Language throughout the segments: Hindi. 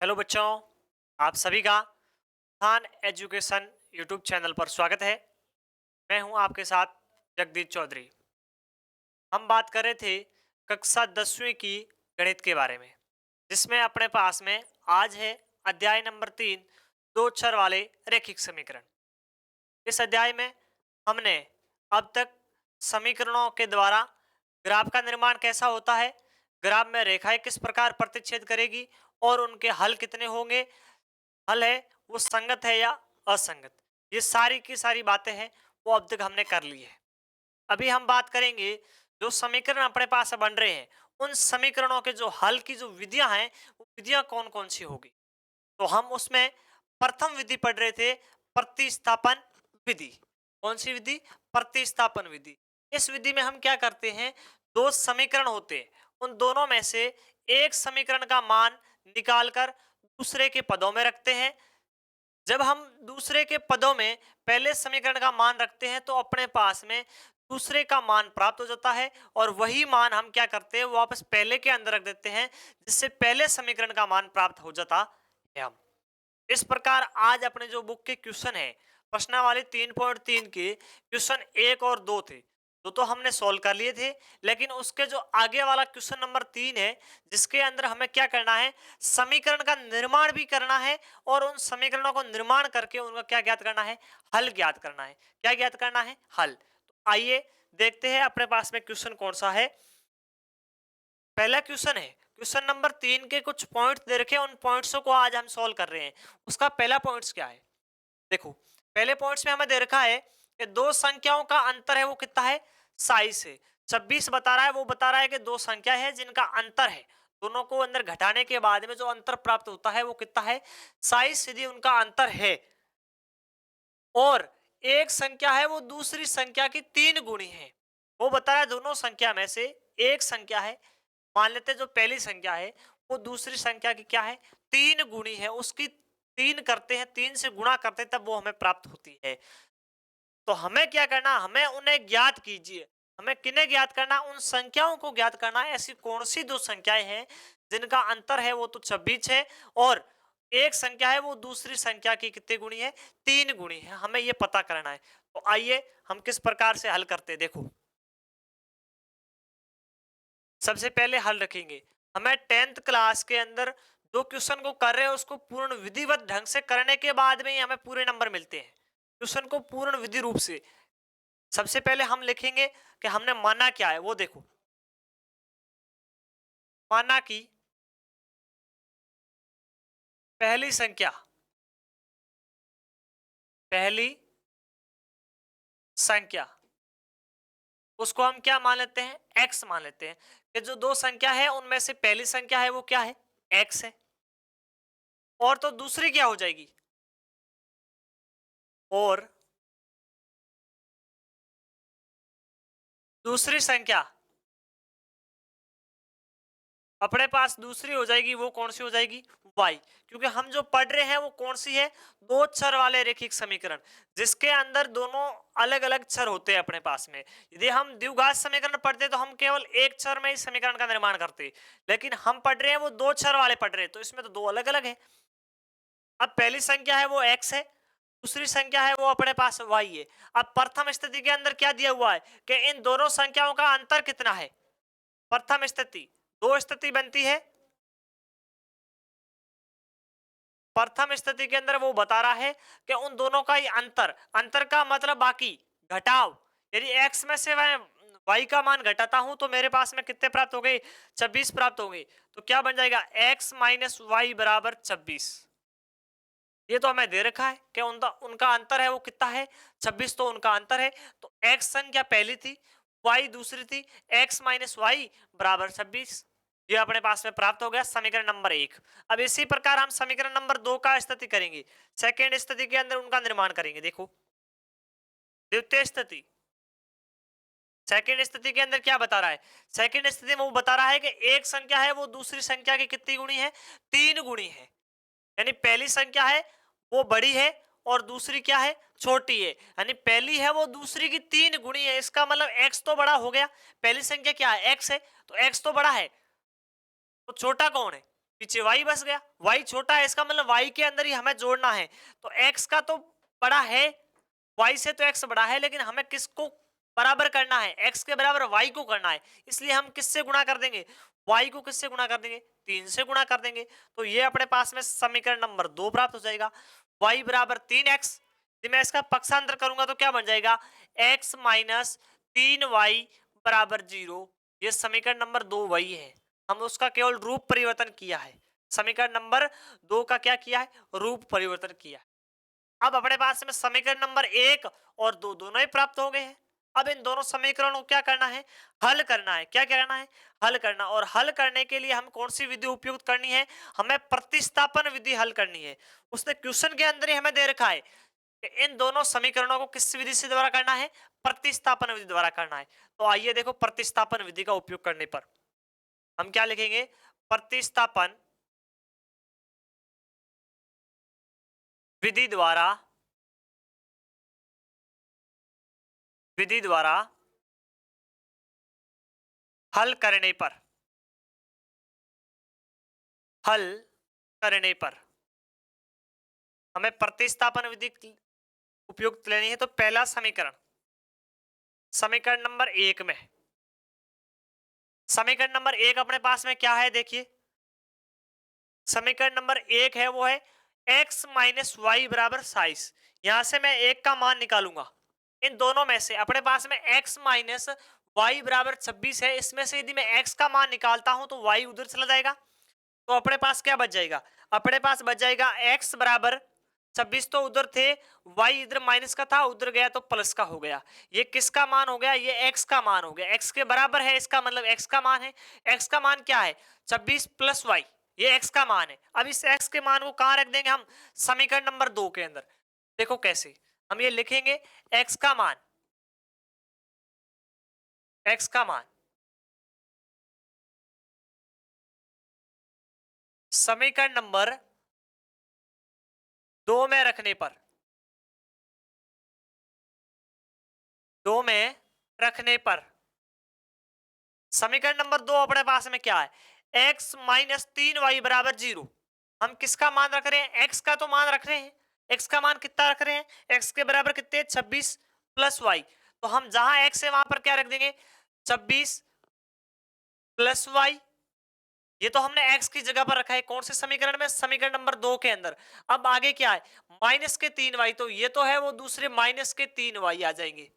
हेलो बच्चों, आप सभी का खान एजुकेशन यूट्यूब चैनल पर स्वागत है। मैं हूं आपके साथ जगदीश चौधरी। हम बात कर रहे थे कक्षा 10वीं की गणित के बारे में, जिसमें अपने पास में आज है अध्याय नंबर 3, दो चर वाले रैखिक समीकरण। इस अध्याय में हमने अब तक समीकरणों के द्वारा ग्राफ का निर्माण कैसा होता है, ग्राफ में रेखाएं किस प्रकार प्रतिच्छेद करेगी और उनके हल कितने होंगे, हल है वो संगत है या असंगत, ये सारी की सारी बातें हैं वो अब तक हमने कर ली है। अभी हम बात करेंगे जो समीकरण अपने पास बन रहे हैं, उन समीकरणों के जो हल की जो विधियां हैं वो विधियां कौन कौन सी होगी। तो हम उसमें प्रथम विधि पढ़ रहे थे, प्रतिस्थापन विधि। कौन सी विधि? प्रतिस्थापन विधि। इस विधि में हम क्या करते हैं, दो समीकरण होते हैं, उन दोनों में से एक समीकरण का मान निकालकर दूसरे के पदों में रखते हैं। जब हम दूसरे के पदों में पहले समीकरण का मान रखते हैं तो अपने पास में दूसरे का मान प्राप्त हो जाता है और वही मान हम क्या करते हैं, वापस पहले के अंदर रख देते हैं, जिससे पहले समीकरण का मान प्राप्त हो जाता है। हम इस प्रकार आज अपने जो बुक के क्वेश्चन है, प्रश्नावली 3.3 के क्वेश्चन 1 और 2 थे, तो हमने सॉल्व कर लिए थे। लेकिन उसके जो आगे वाला क्वेश्चन नंबर 3 है, जिसके अंदर हमें क्या करना है, समीकरण का निर्माण भी करना है और उन समीकरणों को निर्माण करके उनका क्या ज्ञात करना है, हल ज्ञात करना है। क्या ज्ञात करना है? हल। तो आइए देखते हैं अपने पास में क्वेश्चन कौन सा है। पहला क्वेश्चन है क्वेश्चन नंबर 3 के कुछ पॉइंट्स दे रखे हैं, उन पॉइंट्स को आज हम सॉल्व कर रहे हैं। उसका पहला पॉइंट्स क्या है, देखो पहले पॉइंट्स में हमें दे रखा है कि दो संख्याओं का अंतर है वो कितना है, 27 है। 26 बता रहा है, वो बता रहा है कि दो संख्या है जिनका अंतर है, दोनों को अंदर घटाने के बाद में जो अंतर प्राप्त होता है वो कितना है, 27 यदि उनका अंतर है और एक संख्या है वो दूसरी संख्या की 3 गुणी है। वो बता रहा है दोनों संख्या में से एक संख्या है, मान लेते हैं जो पहली संख्या है वो दूसरी संख्या की क्या है, 3 गुणी है, उसकी 3 करते हैं, 3 से गुणा करते हैं तब वो हमें प्राप्त होती है। तो हमें क्या करना, हमें उन्हें ज्ञात कीजिए। हमें किन्हें ज्ञात करना, उन संख्याओं को ज्ञात करना है। ऐसी कौन सी दो संख्याएं हैं जिनका अंतर है वो तो 26 है और एक संख्या है वो दूसरी संख्या की कितनी गुणी है, 3 गुणी है, हमें ये पता करना है। तो आइए हम किस प्रकार से हल करते हैं, देखो सबसे पहले हल रखेंगे, हमें 10th क्लास के अंदर जो क्वेश्चन को कर रहे हैं उसको पूर्ण विधिवत ढंग से करने के बाद में ही हमें पूरे नंबर मिलते हैं। क्वेश्चन को पूर्ण विधि रूप से सबसे पहले हम लिखेंगे कि हमने माना क्या है, वो देखो माना कि पहली संख्या, पहली संख्या उसको हम क्या मान लेते हैं, x मान लेते हैं कि जो दो संख्या है उनमें से पहली संख्या है वो क्या है, x है। और तो दूसरी क्या हो जाएगी, और दूसरी संख्या अपने पास दूसरी हो जाएगी, वो कौन सी हो जाएगी, y। क्योंकि हम जो पढ़ रहे हैं वो कौन सी है, दो चर वाले रैखिक समीकरण, जिसके अंदर दोनों अलग अलग चर होते हैं अपने पास में। यदि हम द्विघात समीकरण पढ़ते तो हम केवल एक चर में ही समीकरण का निर्माण करते, लेकिन हम पढ़ रहे हैं वो दो चर वाले पढ़ रहे हैं, तो इसमें तो दो अलग अलग है। अब पहली संख्या है वो x है, दूसरी संख्या है वो अपने पास y है। अब प्रथम स्थिति के अंदर क्या दिया हुआ है कि इन दोनों संख्याओं का अंतर कितना है। प्रथम स्थिति, दो स्थिति बनती है, प्रथम स्थिति के अंदर वो बता रहा है कि उन दोनों का ही अंतर, अंतर का मतलब बाकी घटाव। यदि x में से मैं y का मान घटाता हूं तो मेरे पास में कितने प्राप्त हो गए, 26 प्राप्त हो गए। तो क्या बन जाएगा, x माइनस वाई बराबर 26। ये तो हमें दे रखा है कि उनका अंतर है वो कितना है, 26, तो उनका अंतर है। तो x संख्या पहली थी, y दूसरी थी, x माइनस वाई बराबर 26। ये अपने पास में प्राप्त हो गया समीकरण नंबर 1। अब इसी प्रकार हम समीकरण नंबर 2 का स्थिति करेंगे, सेकेंड स्थिति के अंदर उनका निर्माण करेंगे। देखो द्वितीय स्थिति, सेकेंड स्थिति के अंदर क्या बता रहा है, सेकेंड स्थिति में वो बता रहा है कि एक संख्या है वो दूसरी संख्या की कितनी गुणी है, 3 गुणी है। यानी पहली संख्या है वो बड़ी है और दूसरी क्या है, छोटी है। यानी पहली है वो दूसरी की 3 गुणी है, इसका मतलब x तो बड़ा हो गया। पहली संख्या क्या है, x है, तो x तो बड़ा है, तो छोटा कौन है, पीछे y बस गया, y छोटा है इसका मतलब y के अंदर ही हमें जोड़ना है। तो x का तो बड़ा है, y से तो x बड़ा है, लेकिन हमें किसको बराबर करना है, x के बराबर y को करना है। इसलिए हम किससे गुणा कर देंगे, y को किससे गुणा कर देंगे, 3 से गुणा कर देंगे। तो ये अपने पास में समीकरण नंबर 2 प्राप्त हो जाएगा। y बराबर 3x, यदि मैं इसका पक्षांतर करूंगा तो क्या बन जाएगा, x माइनस 3y बराबर 0। ये समीकरण नंबर 2 वही है, हम उसका केवल रूप परिवर्तन किया है। समीकरण नंबर 2 का क्या किया है, रूप परिवर्तन किया है। अब अपने पास में समीकरण नंबर 1 और 2 दोनों ही प्राप्त हो गए हैं। अब इन दोनों समीकरणों को क्या करना है, हल करना है। क्या करना है, हल करना। और हल करने के लिए हम कौन सी विधि उपयुक्त करनी है, हमें प्रतिस्थापन विधि हल करनी है। उसने क्वेश्चन के अंदर ही हमें दे रखा है कि इन दोनों समीकरणों को किस विधि से द्वारा करना है, प्रतिस्थापन विधि द्वारा करना है। तो आइए देखो, प्रतिस्थापन विधि का उपयोग करने पर हम क्या लिखेंगे, प्रतिस्थापन विधि द्वारा हल करने पर, हल करने पर हमें प्रतिस्थापन विधि उपयुक्त लेनी है। तो पहला समीकरण, समीकरण नंबर 1 में, समीकरण नंबर 1 अपने पास में क्या है, देखिए समीकरण नंबर 1 है वो है x माइनस वाई बराबर 27। यहां से मैं एक का मान निकालूंगा, इन दोनों में से अपने पास में x माइनस वाई बराबर 26 है, इसमें से यदि मैं x का मान निकालता हूं तो y उधर चला जाएगा। तो अपने पास क्या बच जाएगा, अपने पास बच जाएगा x बराबर 26, तो उधर थे y इधर माइनस का था, उधर गया तो प्लस का हो गया। ये किसका मान हो गया, ये x का मान हो गया, x के बराबर है, इसका मतलब x का मान है। x का मान क्या है, 26 प्लस y, ये x का मान है। अब इस x के मान को कहां रख देंगे हम, समीकरण नंबर 2 के अंदर। देखो कैसे हम ये लिखेंगे, x का मान, x का मान समीकरण नंबर 2 में रखने पर, 2 में रखने पर समीकरण नंबर 2 अपने पास में क्या है, x माइनस 3y बराबर 0। हम किसका मान रख रहे हैं, x का तो मान रख रहे हैं। x का मान कितना रख रहे हैं, x के बराबर कितने, 26 प्लस y। तो हम जहां x है वहां पर क्या रख देंगे, 26 प्लस y। ये तो हमने x की जगह पर रखा है, कौन से समीकरण में, समीकरण नंबर 2 के अंदर। अब आगे क्या है, माइनस के 3y, तो ये तो है वो दूसरे माइनस के 3y आ जाएंगे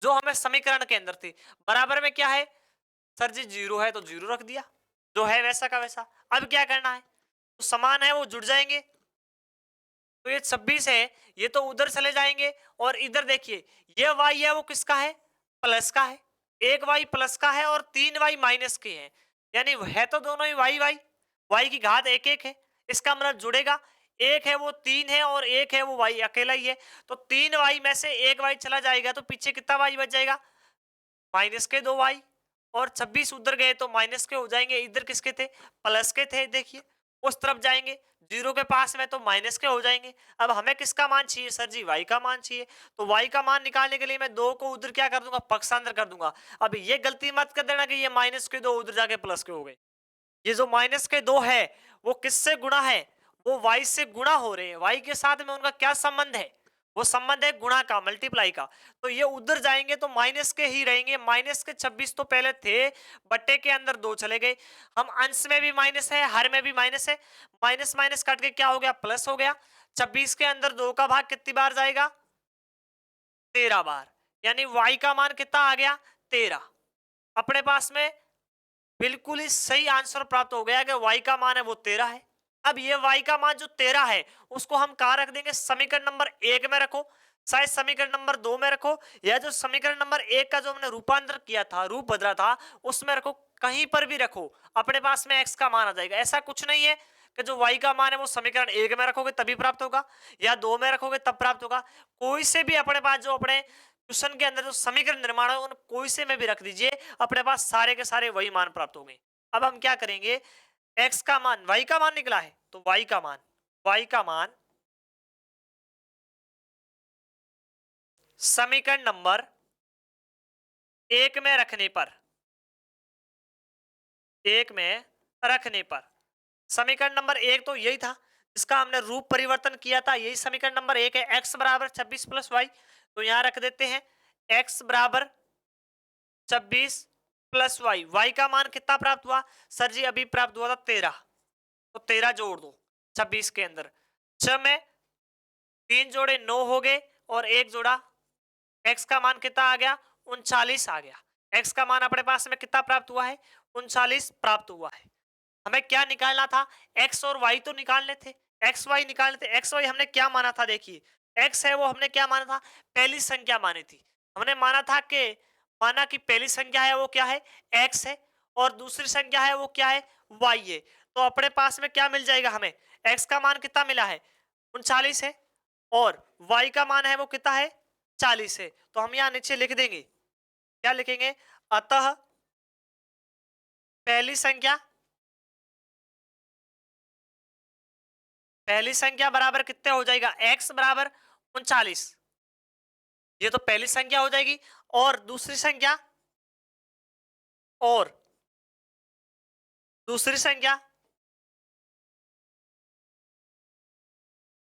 जो हमें समीकरण के अंदर थे। बराबर में क्या है, सर जी 0 है तो 0 रख दिया, जो है वैसा का वैसा। अब क्या करना है, तो समान है वो जुड़ जाएंगे। तो ये 26 है, ये तो उधर चले जाएंगे, और इधर देखिए ये y है वो किसका है, प्लस का है। एक y प्लस का है और 3y माइनस के हैं, यानी है तो दोनों ही y की घात एक एक है। इसका मतलब जुड़ेगा, एक है वो 3 है और एक है वो y अकेला ही है। तो 3y में से एक y चला जाएगा, तो पीछे कितना y बच जाएगा, माइनस के 2y। और 26 उधर गए तो माइनस के हो जाएंगे, इधर किसके थे, प्लस के थे। देखिए उस तरफ जाएंगे, 0 के पास में तो माइनस के हो जाएंगे। अब हमें किसका मान चाहिए, सर जी y का मान चाहिए। तो y का मान निकालने के लिए मैं 2 को उधर क्या कर दूंगा, पक्षांतर कर दूंगा। अब ये गलती मत कर देना कि ये माइनस के 2 उधर जाके प्लस के हो गए। ये जो माइनस के 2 है वो किससे गुणा है, वो y से गुणा हो रहे हैं। y के साथ में उनका क्या संबंध है, वो संबंध है गुणा का, मल्टीप्लाई का। तो ये उधर जाएंगे तो माइनस के ही रहेंगे। माइनस के 26 तो पहले थे, बट्टे के अंदर 2 चले गए। हम अंश में भी माइनस है, हर में भी माइनस है, माइनस माइनस कट के क्या हो गया, प्लस हो गया। 26 के अंदर 2 का भाग कितनी बार जाएगा, 13 बार, यानी y का मान कितना आ गया, 13। अपने पास में बिल्कुल ही सही आंसर प्राप्त हो गया कि y का मान है वो 13 है। अब ये y का मान जो 13 है उसको हम कहां रख देंगे, समीकरण नंबर 1 में रखो, शायद समीकरण नंबर 2 में रखो, या जो समीकरण नंबर 1 का जो हमने रूपांतर किया था, रूप बदला था, उसमें रखो, कहीं पर भी रखो, अपने पास में x का मान आ जाएगा। ऐसा कुछ नहीं है कि जो y का मान है वो समीकरण 1 में रखोगे तभी प्राप्त होगा, या 2 में रखोगे तब प्राप्त होगा। कोई से भी अपने पास जो अपने क्वेश्चन के अंदर जो समीकरण निर्माण है उन कोई से में भी रख दीजिए, अपने पास सारे के सारे वही मान प्राप्त होंगे। अब हम क्या करेंगे, x का मान, y का मान निकला है तो y का मान, y का मान समीकरण नंबर 1 में रखने पर, 1 में रखने पर समीकरण नंबर 1 तो यही था जिसका हमने रूप परिवर्तन किया था, यही समीकरण नंबर 1 है। x बराबर 26 प्लस वाई, तो यहां रख देते हैं x बराबर 26 प्लस वाई। वाई का मान कितना प्राप्त हुआ सर जी? अभी प्राप्त हुआ था 13, तो 13 जोड़ दो 26 के अंदर। 6 में 3 जोड़े 9 हो गए और 1 जोड़ा, x का मान कितना आ गया? 39 आ गया। x का मान अपने पास में कितना प्राप्त हुआ है? 39 प्राप्त हुआ है। हमें क्या निकालना था? x और y तो निकालने थे, x y निकालने थे। x y हमने क्या माना था? देखिए x है वो हमने क्या माना था? पहली संख्या मानी थी। हमने माना कि पहली संख्या है वो क्या है? x है, और दूसरी संख्या है वो क्या है? y है। तो अपने पास में क्या मिल जाएगा हमें? x का मान कितना मिला है? 39 है, और y का मान है वो कितना है? 40 है। तो हम यहां नीचे लिख देंगे, क्या लिखेंगे? अतः पहली संख्या बराबर कितने हो जाएगा? x बराबर 39, ये तो पहली संख्या हो जाएगी। और और दूसरी संख्या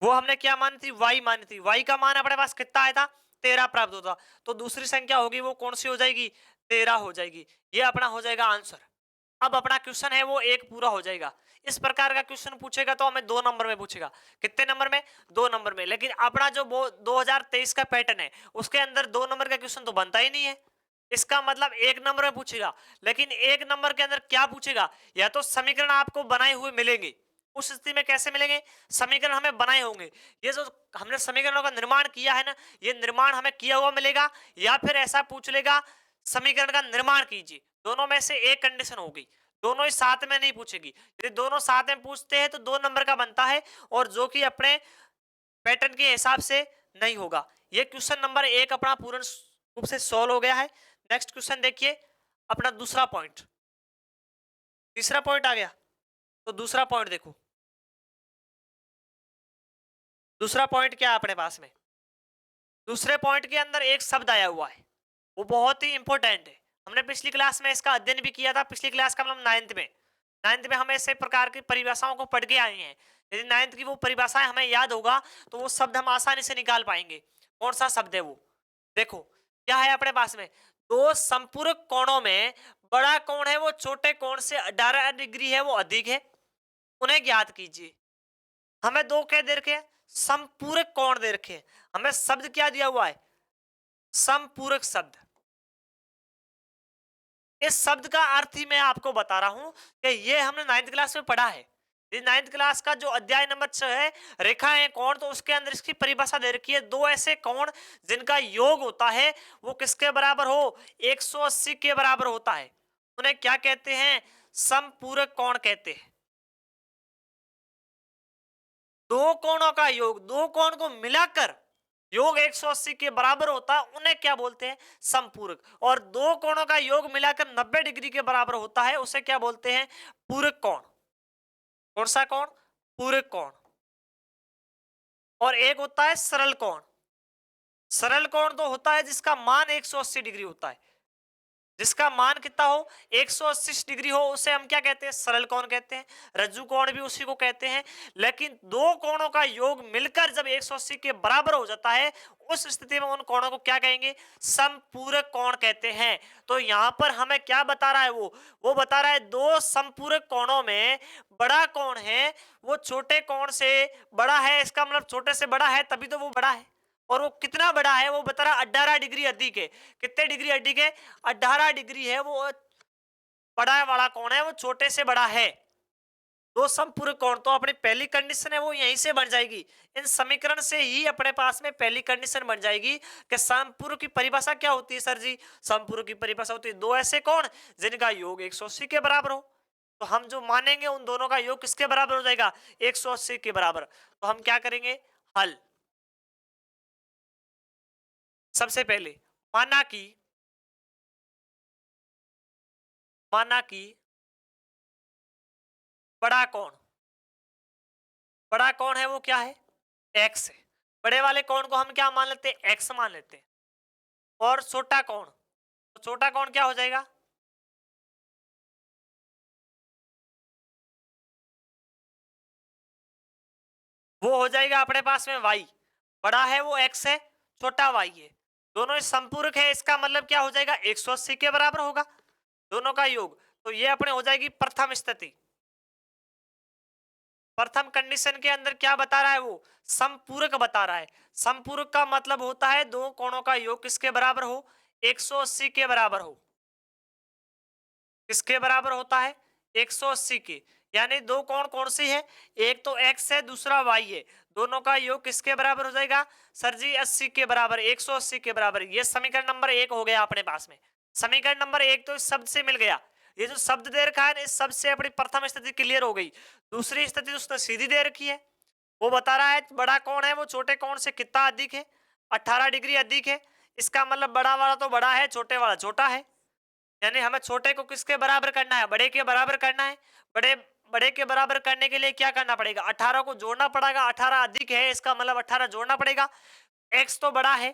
वो हमने क्या मानी थी? y मानी थी। y का मान अपने पास कितना आया था? 13 प्राप्त होता, तो दूसरी संख्या होगी वो कौन सी हो जाएगी? 13 हो जाएगी। ये अपना हो जाएगा आंसर। अब अपना क्वेश्चन है वो एक पूरा हो जाएगा। इस प्रकार का क्वेश्चन पूछेगा तो हमें 2 नंबर में पूछेगा। कितने नंबर में? 2 नंबर में। लेकिन अपना जो 2023 का पैटर्न है उसके अंदर 2 नंबर का क्वेश्चन तो बनता ही नहीं है। इसका मतलब 1 नंबर में पूछेगा, लेकिन 1 नंबर के अंदर क्या पूछेगा? या तो समीकरण आपको बनाए हुए मिलेंगे। उस स्थिति में कैसे मिलेंगे? समीकरण हमें बनाए होंगे। ये जो हमने समीकरणों का निर्माण किया है ना, ये निर्माण हमें किया हुआ मिलेगा, या फिर ऐसा पूछ लेगा समीकरण का निर्माण कीजिए। दोनों में से एक कंडीशन होगी। दोनों ही साथ में नहीं पूछेगी। यदि दोनों साथ में पूछते हैं तो 2 नंबर का बनता है, और जो कि अपने पैटर्न के हिसाब से नहीं होगा। ये क्वेश्चन नंबर 1 अपना पूर्ण रूप से सॉल्व हो गया है। नेक्स्ट क्वेश्चन देखिए, अपना दूसरा पॉइंट। तीसरा पॉइंट आ गया, तो दूसरा पॉइंट देखो। दूसरा पॉइंट क्या है अपने पास में? दूसरे पॉइंट के अंदर एक शब्द आया हुआ है, वो बहुत ही इंपॉर्टेंट है। हमने पिछली क्लास में इसका अध्ययन भी किया था। पिछली क्लास का मतलब 9th में हम ऐसे प्रकार की परिभाषाओं को पढ़ के आए हैं। यदि 9th की वो परिभाषाएं हमें याद होगा तो वो शब्द हम आसानी से निकाल पाएंगे। कौन सा शब्द है वो? देखो क्या है अपने पास में? दो संपूरक कोणों में बड़ा कोण है वो छोटे कोण से 18 डिग्री है वो अधिक है, उन्हें ज्ञात कीजिए। हमें दो क्या दे रखे हैं? संपूरक कोण दे रखे हैं। हमें शब्द क्या दिया हुआ है? संपूरक शब्द। इस शब्द का अर्थ ही मैं आपको बता रहा हूं कि ये हमने 9th क्लास में पढ़ा है। ये 9th क्लास का जो अध्याय नंबर 6 है, रेखाएं कोण, तो उसके अंदर इसकी परिभाषा दे रखी है। दो ऐसे कोण जिनका योग होता है वो किसके बराबर हो? 180 के बराबर होता है, उन्हें क्या कहते हैं? समपूरक कोण कहते हैं। दो कोणों का योग, दो कोण को मिलाकर योग 180 के बराबर होता है, उन्हें क्या बोलते हैं? समपूरक। और दो कोणों का योग मिलाकर 90 डिग्री के बराबर होता है, उसे क्या बोलते हैं? पूरक कोण। कौन सा कोण? पूरक कोण। और एक होता है सरल कोण। सरल कोण तो होता है जिसका मान 180 डिग्री होता है। जिसका मान कितना हो? 180 डिग्री हो, उसे हम क्या कहते हैं? सरल कोण कहते हैं। रज्जु कोण भी उसी को कहते हैं। लेकिन दो कोणों का योग मिलकर जब 180 के बराबर हो जाता है, उस स्थिति में उन कोणों को क्या कहेंगे? समपूरक कोण कहते हैं। तो यहां पर हमें क्या बता रहा है? वो बता रहा है दो समपूरक कोणों में बड़ा कोण है वो छोटे कोण से बड़ा है। इसका मतलब छोटे से बड़ा है तभी तो वो बड़ा है। और वो कितना बड़ा है? वो बता रहा 18 डिग्री अधिक है। कितने डिग्री अधिक है? 18 डिग्री है वो। बड़ा वाला कौन है? वो छोटे से बड़ा है। दो समपूरक कोण, तो अपनी पहली कंडीशन है वो यहीं से बन जाएगी। इन समीकरण से ही अपने पास में पहली कंडीशन बन जाएगी कि समपूरक की परिभाषा क्या होती है सर जी? समपूरक की परिभाषा होती है दो ऐसे कोण जिनका योग 180 के बराबर हो। तो हम जो मानेंगे उन दोनों का योग किसके बराबर हो जाएगा? 180 के बराबर। तो हम क्या करेंगे? हल। सबसे पहले माना कि माना कि बड़ा कोण, बड़ा कोण है वो क्या है? एक्स है। बड़े वाले कोण को हम क्या मान लेते हैं? एक्स मान लेते हैं। और छोटा कोण, तो छोटा कोण क्या हो जाएगा? वो हो जाएगा अपने पास में y, बड़ा है वो x है, छोटा y है, दोनों समपूरक है, इसका मतलब क्या हो जाएगा 180 के बराबर होगा दोनों का योग। तो ये अपने हो जाएगी प्रथम स्थिति। प्रथम कंडीशन के अंदर क्या बता रहा है, वो समपूरक बता रहा है। समपूरक का मतलब होता है दो कोणों का योग किसके बराबर हो, 180 के बराबर हो। किसके बराबर होता है, 180 के। यानी दो कोण कौन सी है, एक तो x है, दूसरा y है, दोनों का योग किसके बराबर हो जाएगा सर जी, 80 के बराबर, 180 के बराबर। ये समीकरण नंबर 1 हो गया अपने पास में। समीकरण नंबर 1 तो इस शब्द से मिल गया, ये जो शब्द दे रखा है इस शब्द से अपनी प्रथम स्थिति क्लियर हो गई। दूसरी स्थिति उसने सीधी दे रखी है, वो बता रहा है बड़ा कौन है वो छोटे कौन से कितना अधिक है, 18 डिग्री अधिक है। इसका मतलब बड़ा वाला तो बड़ा है, छोटे वाला छोटा है। यानी हमें छोटे को किसके बराबर करना है, बड़े के बराबर करना है। बड़े बड़े के बराबर करने के लिए क्या करना पड़ेगा, 18 को जोड़ना पड़ेगा। 18 अधिक है, इसका मतलब 18 जोड़ना पड़ेगा। x तो बड़ा है,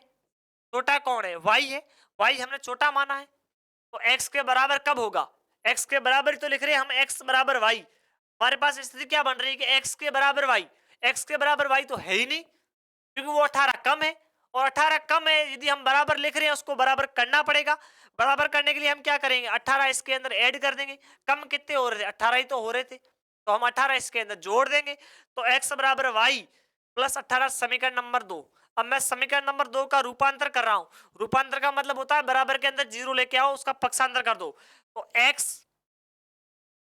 छोटा कौन है, y है, y हमने छोटा माना है, तो x के बराबर कब होगा, x के बराबर तो लिख रहे हैं हम, x बराबर y। हमारे पास स्थिति क्या बन रही है कि x के बराबर y, x के बराबर y तो है ही नहीं, क्योंकि वो 18 कम है, और 18 कम है, यदि हम बराबर लिख रहे हैं उसको बराबर करना पड़ेगा। बराबर करने के लिए हम क्या करेंगे, 18 इसके अंदर ऐड कर देंगे। कम कितने हो रहे थे, 18 ही तो हो रहे थे, तो हम 18 इसके अंदर जोड़ देंगे। तो x बराबर y प्लस 18 समीकरण नंबर 2। अब मैं समीकरण नंबर 2 का रूपांतर कर रहा हूं। रूपांतर का मतलब होता है बराबर के अंदर जीरो लेके आओ, उसका पक्षांतर कर दो। तो x,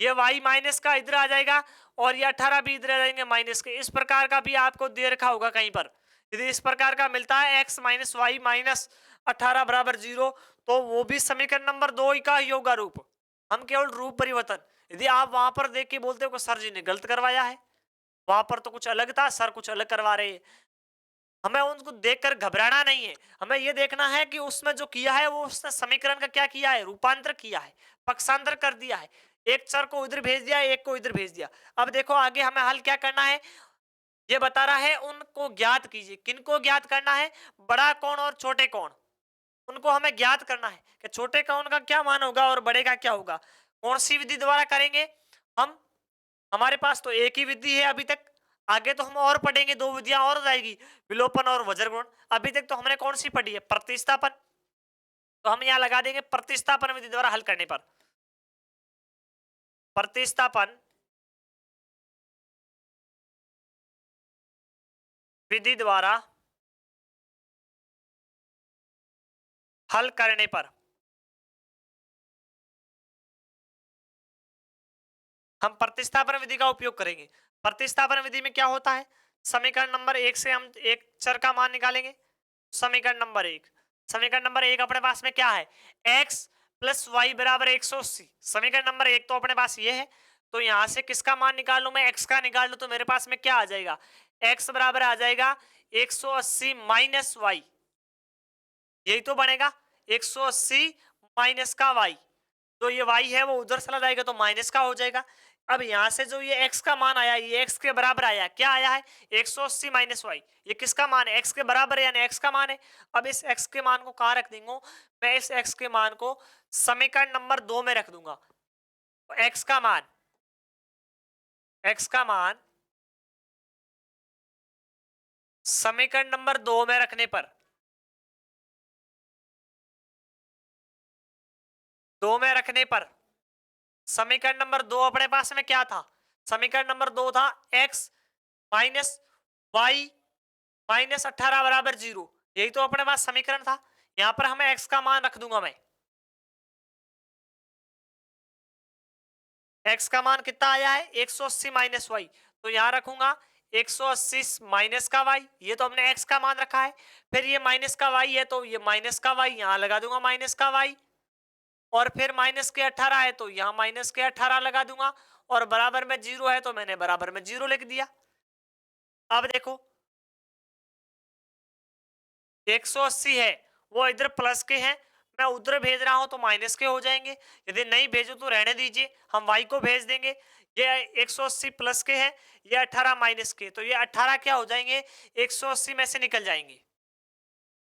ये y माइनस का इधर आ जाएगा, और ये 18 भी इधर आ जाएंगे माइनस के। इस प्रकार का भी आपको दे रखा होगा कहीं पर, यदि इस प्रकार का मिलता है x माइनस वाई माइनस 18 बराबर 0, तो वो भी समीकरण नंबर 2 का ही होगा रूप। हम केवल रूप परिवर्तन, यदि आप वहां पर देख के बोलते हो सर जी ने गलत करवाया है, वहां पर तो कुछ अलग था, सर कुछ अलग करवा रहे हैं, हमें उनको देखकर घबराना नहीं है। हमें यह देखना है कि उसमें जो किया है वो उसने समीकरण का क्या किया है, रूपांतर किया है, पक्षांतर कर दिया है। एक चर को इधर भेज दिया, एक को इधर भेज दिया। अब देखो आगे हमें हल क्या करना है, ये बता रहा है उनको ज्ञात कीजिए। किनको ज्ञात करना है, बड़ा कौन और छोटे कौन, उनको हमें ज्ञात करना है कि छोटे कौन का क्या मान होगा और बड़े का क्या होगा। कौन सी विधि द्वारा करेंगे हम, हमारे पास तो एक ही विधि है अभी तक, आगे तो हम और पढ़ेंगे, दो विधियां और जाएगी, विलोपन और वज्रगुण। अभी तक तो हमने कौन सी पढ़ी है, प्रतिस्थापन, तो हम यहां लगा देंगे प्रतिस्थापन विधि द्वारा हल करने पर। प्रतिस्थापन विधि द्वारा हल करने पर हम प्रतिस्थापन विधि का उपयोग करेंगे। प्रतिस्थापन विधि में क्या होता है, समीकरण नंबर 1 से हम एक चर का मान निकालेंगे। समीकरण नंबर 1, समीकरण नंबर 1 अपने पास में क्या है, x प्लस वाई बराबर 180। समीकरण नंबर 1 तो अपने पास ये है, तो यहां से किसका मान निकाल लूं मैं, x का निकाल लूं, तो मेरे पास में क्या आ जाएगा, x बराबर आ जाएगा 180 माइनस वाई, यही तो बनेगा 180 माइनस का y। तो ये y है वो उधर चला जाएगा तो माइनस का हो जाएगा। अब यहां से जो ये x का मान आया, ये x के बराबर आया, क्या आया है 180 माइनस वाई, ये किसका मान है, x के बराबर है, यानी x का मान है। अब इस x के मान को कहां रख दूंगा मैं, इस x के मान को समीकरण नंबर 2 में रख दूंगा। तो x का मान, x का मान समीकरण नंबर 2 में रखने पर, 2 में रखने पर समीकरण नंबर 2 अपने पास में क्या था, समीकरण नंबर 2 था x माइनस वाई माइनस 18 बराबर 0, यही तो अपने पास समीकरण था। यहां पर हमें x का मान रख दूंगा मैं, x का मान कितना आया है 180 माइनस वाई, तो यहां रखूंगा 180 माइनस का y, ये तो हमने x का मान रखा है। फिर ये माइनस का y है, तो ये माइनस का y यहां लगा दूंगा माइनस का y, और फिर माइनस के 18 है तो यहां माइनस के 18 लगा दूंगा, और बराबर में 0 है तो मैंने बराबर में 0 लिख दिया। अब देखो 180 है वो इधर प्लस के हैं, मैं उधर भेज रहा हूं तो माइनस के हो जाएंगे, यदि नहीं भेजो तो रहने दीजिए, हम y को भेज देंगे। ये 180 प्लस के हैं, ये 18 माइनस के, तो ये 18 क्या हो जाएंगे 180 में से निकल जाएंगे,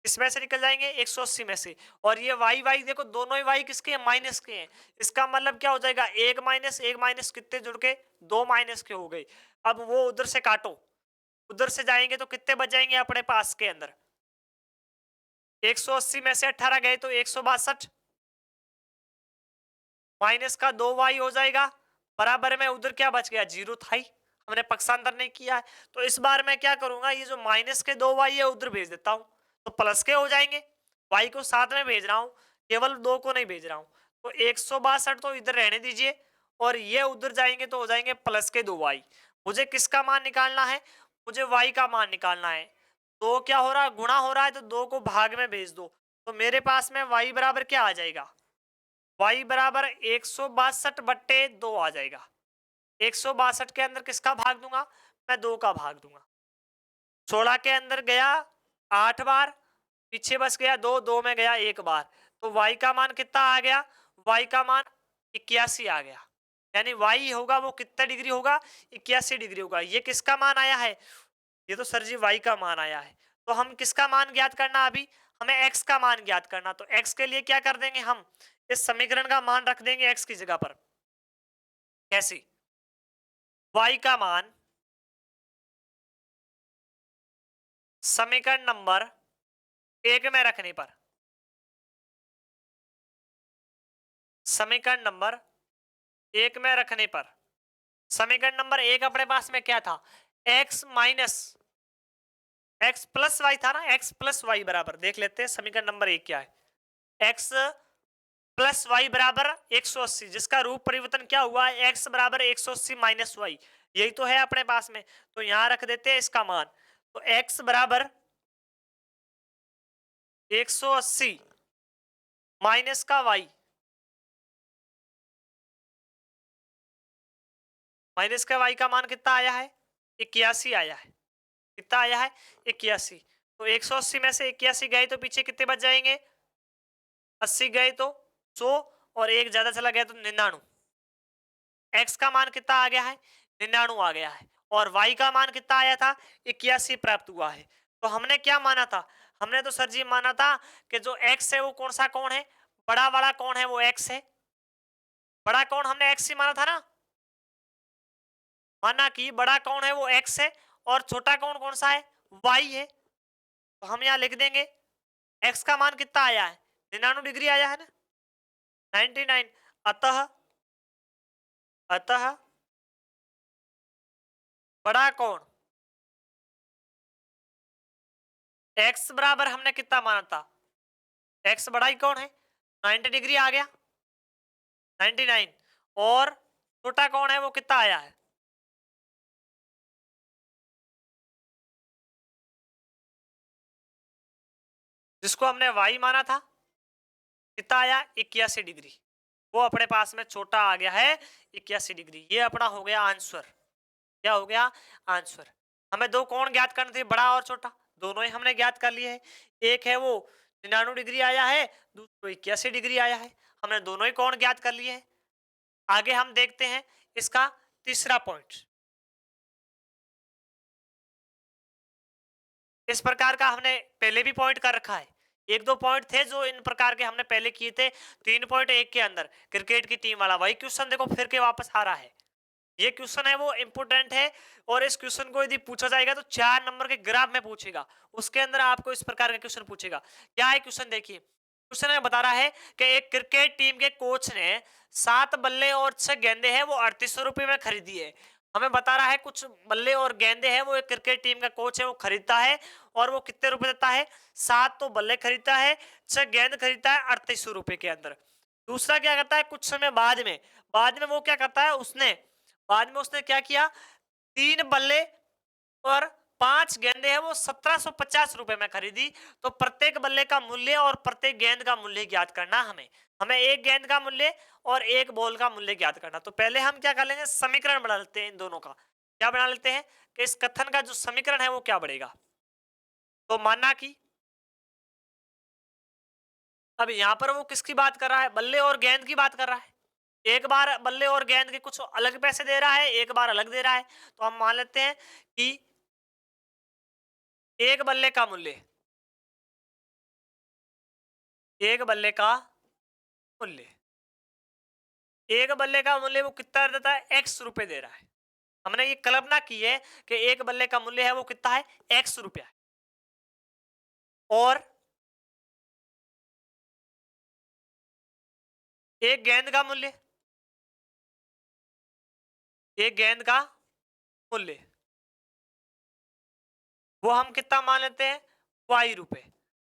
इसमें से निकल जाएंगे 180 में से। और ये y देखो दोनों ही y किसके हैं, माइनस के हैं। इसका मतलब क्या हो जाएगा, एक माइनस कितने जुड़ के, दो माइनस के हो गए। अब वो उधर से काटो, उधर से जाएंगे तो कितने बच जाएंगे अपने पास के अंदर? 180 में से 18 गए तो 162, माइनस का 2y हो जाएगा, बराबर में उधर क्या बच गया, जीरो था ही, हमने पक्षांतर नहीं किया है। तो इस बार मैं क्या करूंगा, ये जो माइनस के 2y है उधर भेज देता हूं, तो प्लस के हो जाएंगे। y को साथ में भेज रहा हूं, केवल 2 को नहीं भेज रहा हूं। तो 162 तो इधर रहने दीजिए, और ये उधर जाएंगे तो हो जाएंगे प्लस के 2y। मुझे किसका मान निकालना है, मुझे y का मान निकालना है। दो क्या हो रहा है, गुणा हो रहा है, तो 2 को भाग में भेज दो, तो मेरे पास में y बराबर क्या आ जाएगा, y बराबर 162/2 आ जाएगा। 162 के अंदर किसका भाग दूंगा, मैं 2 का भाग दूंगा। 16 के अंदर गया 8 बार, पीछे बस गया 2, 2 में गया 1 बार, तो y का मान कितना आ गया, y का मान 81 आ गया। यानी y होगा वो कितना डिग्री होगा, 81 डिग्री होगा। ये किसका मान आया है, ये तो सर जी y का मान आया है। तो हम किसका मान ज्ञात करना, अभी हमें x का मान ज्ञात करना। तो x के लिए क्या कर देंगे, हम इस समीकरण का मान रख देंगे x की जगह पर। कैसे, y का मान समीकरण नंबर 1 में रखने पर, समीकरण नंबर 1 में रखने पर, समीकरण नंबर 1 अपने पास में क्या था, x minus x plus y था ना, x प्लस वाई बराबर, देख लेते हैं समीकरण नंबर 1 क्या है, x प्लस वाई बराबर 180, जिसका रूप परिवर्तन क्या हुआ है, x बराबर 180 माइनस वाई, यही तो है अपने पास में। तो यहां रख देते हैं इसका मान, तो x बराबर 180 माइनस का y, माइनस का y का मान कितना आया है, 81 आया है। कितना आया है, 81। तो 180 में से 81 गए तो पीछे कितने बच जाएंगे, 80 गए तो 100, और एक ज्यादा चला गया तो 99। x का मान कितना आ गया है, 99 आ गया है, और y का मान कितना आया था, 81 प्राप्त हुआ है। तो हमने क्या माना था, हमने तो सर जी माना था कि जो x है वो कौन सा कोण है, बड़ा वाला कोण है वो x है, बड़ा कोण हमने x ही माना था ना, माना कि बड़ा कोण है वो x है, और छोटा कोण कौन सा है, y है। तो हम यहाँ लिख देंगे x का मान कितना आया है, 99 डिग्री आया है ना, 99। अतः अतः बड़ा कोण x बराबर हमने कितना माना था, x बड़ा ही कौन है, 90 डिग्री आ गया, 99, और छोटा कौन है वो कितना आया है, जिसको हमने y माना था, कितना आया, 81 डिग्री। वो अपने पास में छोटा आ गया है 81 डिग्री। ये अपना हो गया आंसर। क्या हो गया, आंसर। हमें दो कोण ज्ञात करने थे, बड़ा और छोटा, दोनों ही हमने ज्ञात कर लिए हैं। एक है वो 99 डिग्री आया है, दूसरा 81 डिग्री आया है, हमने दोनों ही कोण ज्ञात कर लिए हैं। आगे हम देखते हैं इसका तीसरा पॉइंट। इस प्रकार का हमने पहले भी पॉइंट कर रखा है, एक दो पॉइंट थे जो इन प्रकार के हमने पहले किए थे 3.1 के अंदर, क्रिकेट की टीम वाला। वही क्वेश्चन देखो फिर के वापस आ रहा है। ये क्वेश्चन है वो इंपोर्टेंट है, और इस क्वेश्चन को यदि पूछा जाएगा तो 4 नंबर के ग्राफ में पूछेगा, उसके अंदर आपको इस प्रकार का क्वेश्चन पूछेगा। क्या है क्वेश्चन, देखिए क्वेश्चन में बता रहा है कि एक क्रिकेट टीम के कोच ने 7 बल्ले और 6 गेंदे हैं वो 3800 रुपए में खरीदी है। हमें बता रहा है कुछ बल्ले और गेंदे हैं वो एक क्रिकेट टीम का कोच है वो खरीदता है, और वो कितने रुपए देता है, 7 तो बल्ले खरीदता है, 6 गेंद खरीदता है 3800 रुपए के अंदर। दूसरा क्या करता है, कुछ समय बाद में वो क्या करता है, बाद में उसने क्या किया, 3 बल्ले और 5 गेंदे हैं वो 1750 रुपए में खरीदी। तो प्रत्येक बल्ले का मूल्य और प्रत्येक गेंद का मूल्य ज्ञात करना, हमें एक गेंद का मूल्य और एक बॉल का मूल्य ज्ञात करना। तो पहले हम क्या कर लेंगे, समीकरण बना लेते हैं इन दोनों का। क्या बना लेते हैं कि इस कथन का जो समीकरण है वो क्या बढ़ेगा। तो माना कि अब यहां पर वो किसकी बात कर रहा है, बल्ले और गेंद की बात कर रहा है। एक बार बल्ले और गेंद के कुछ अलग पैसे दे रहा है, एक बार अलग दे रहा है। तो हम मान लेते हैं कि एक बल्ले का मूल्य, एक बल्ले का मूल्य, एक बल्ले का मूल्य वो कितना देता है, x रुपए दे रहा है। हमने ये कल्पना की है कि एक बल्ले का मूल्य है वो कितना है, x रुपया है। और एक गेंद का मूल्य, एक गेंद का मूल्य वो हम कितना मान लेते हैं, y रुपए।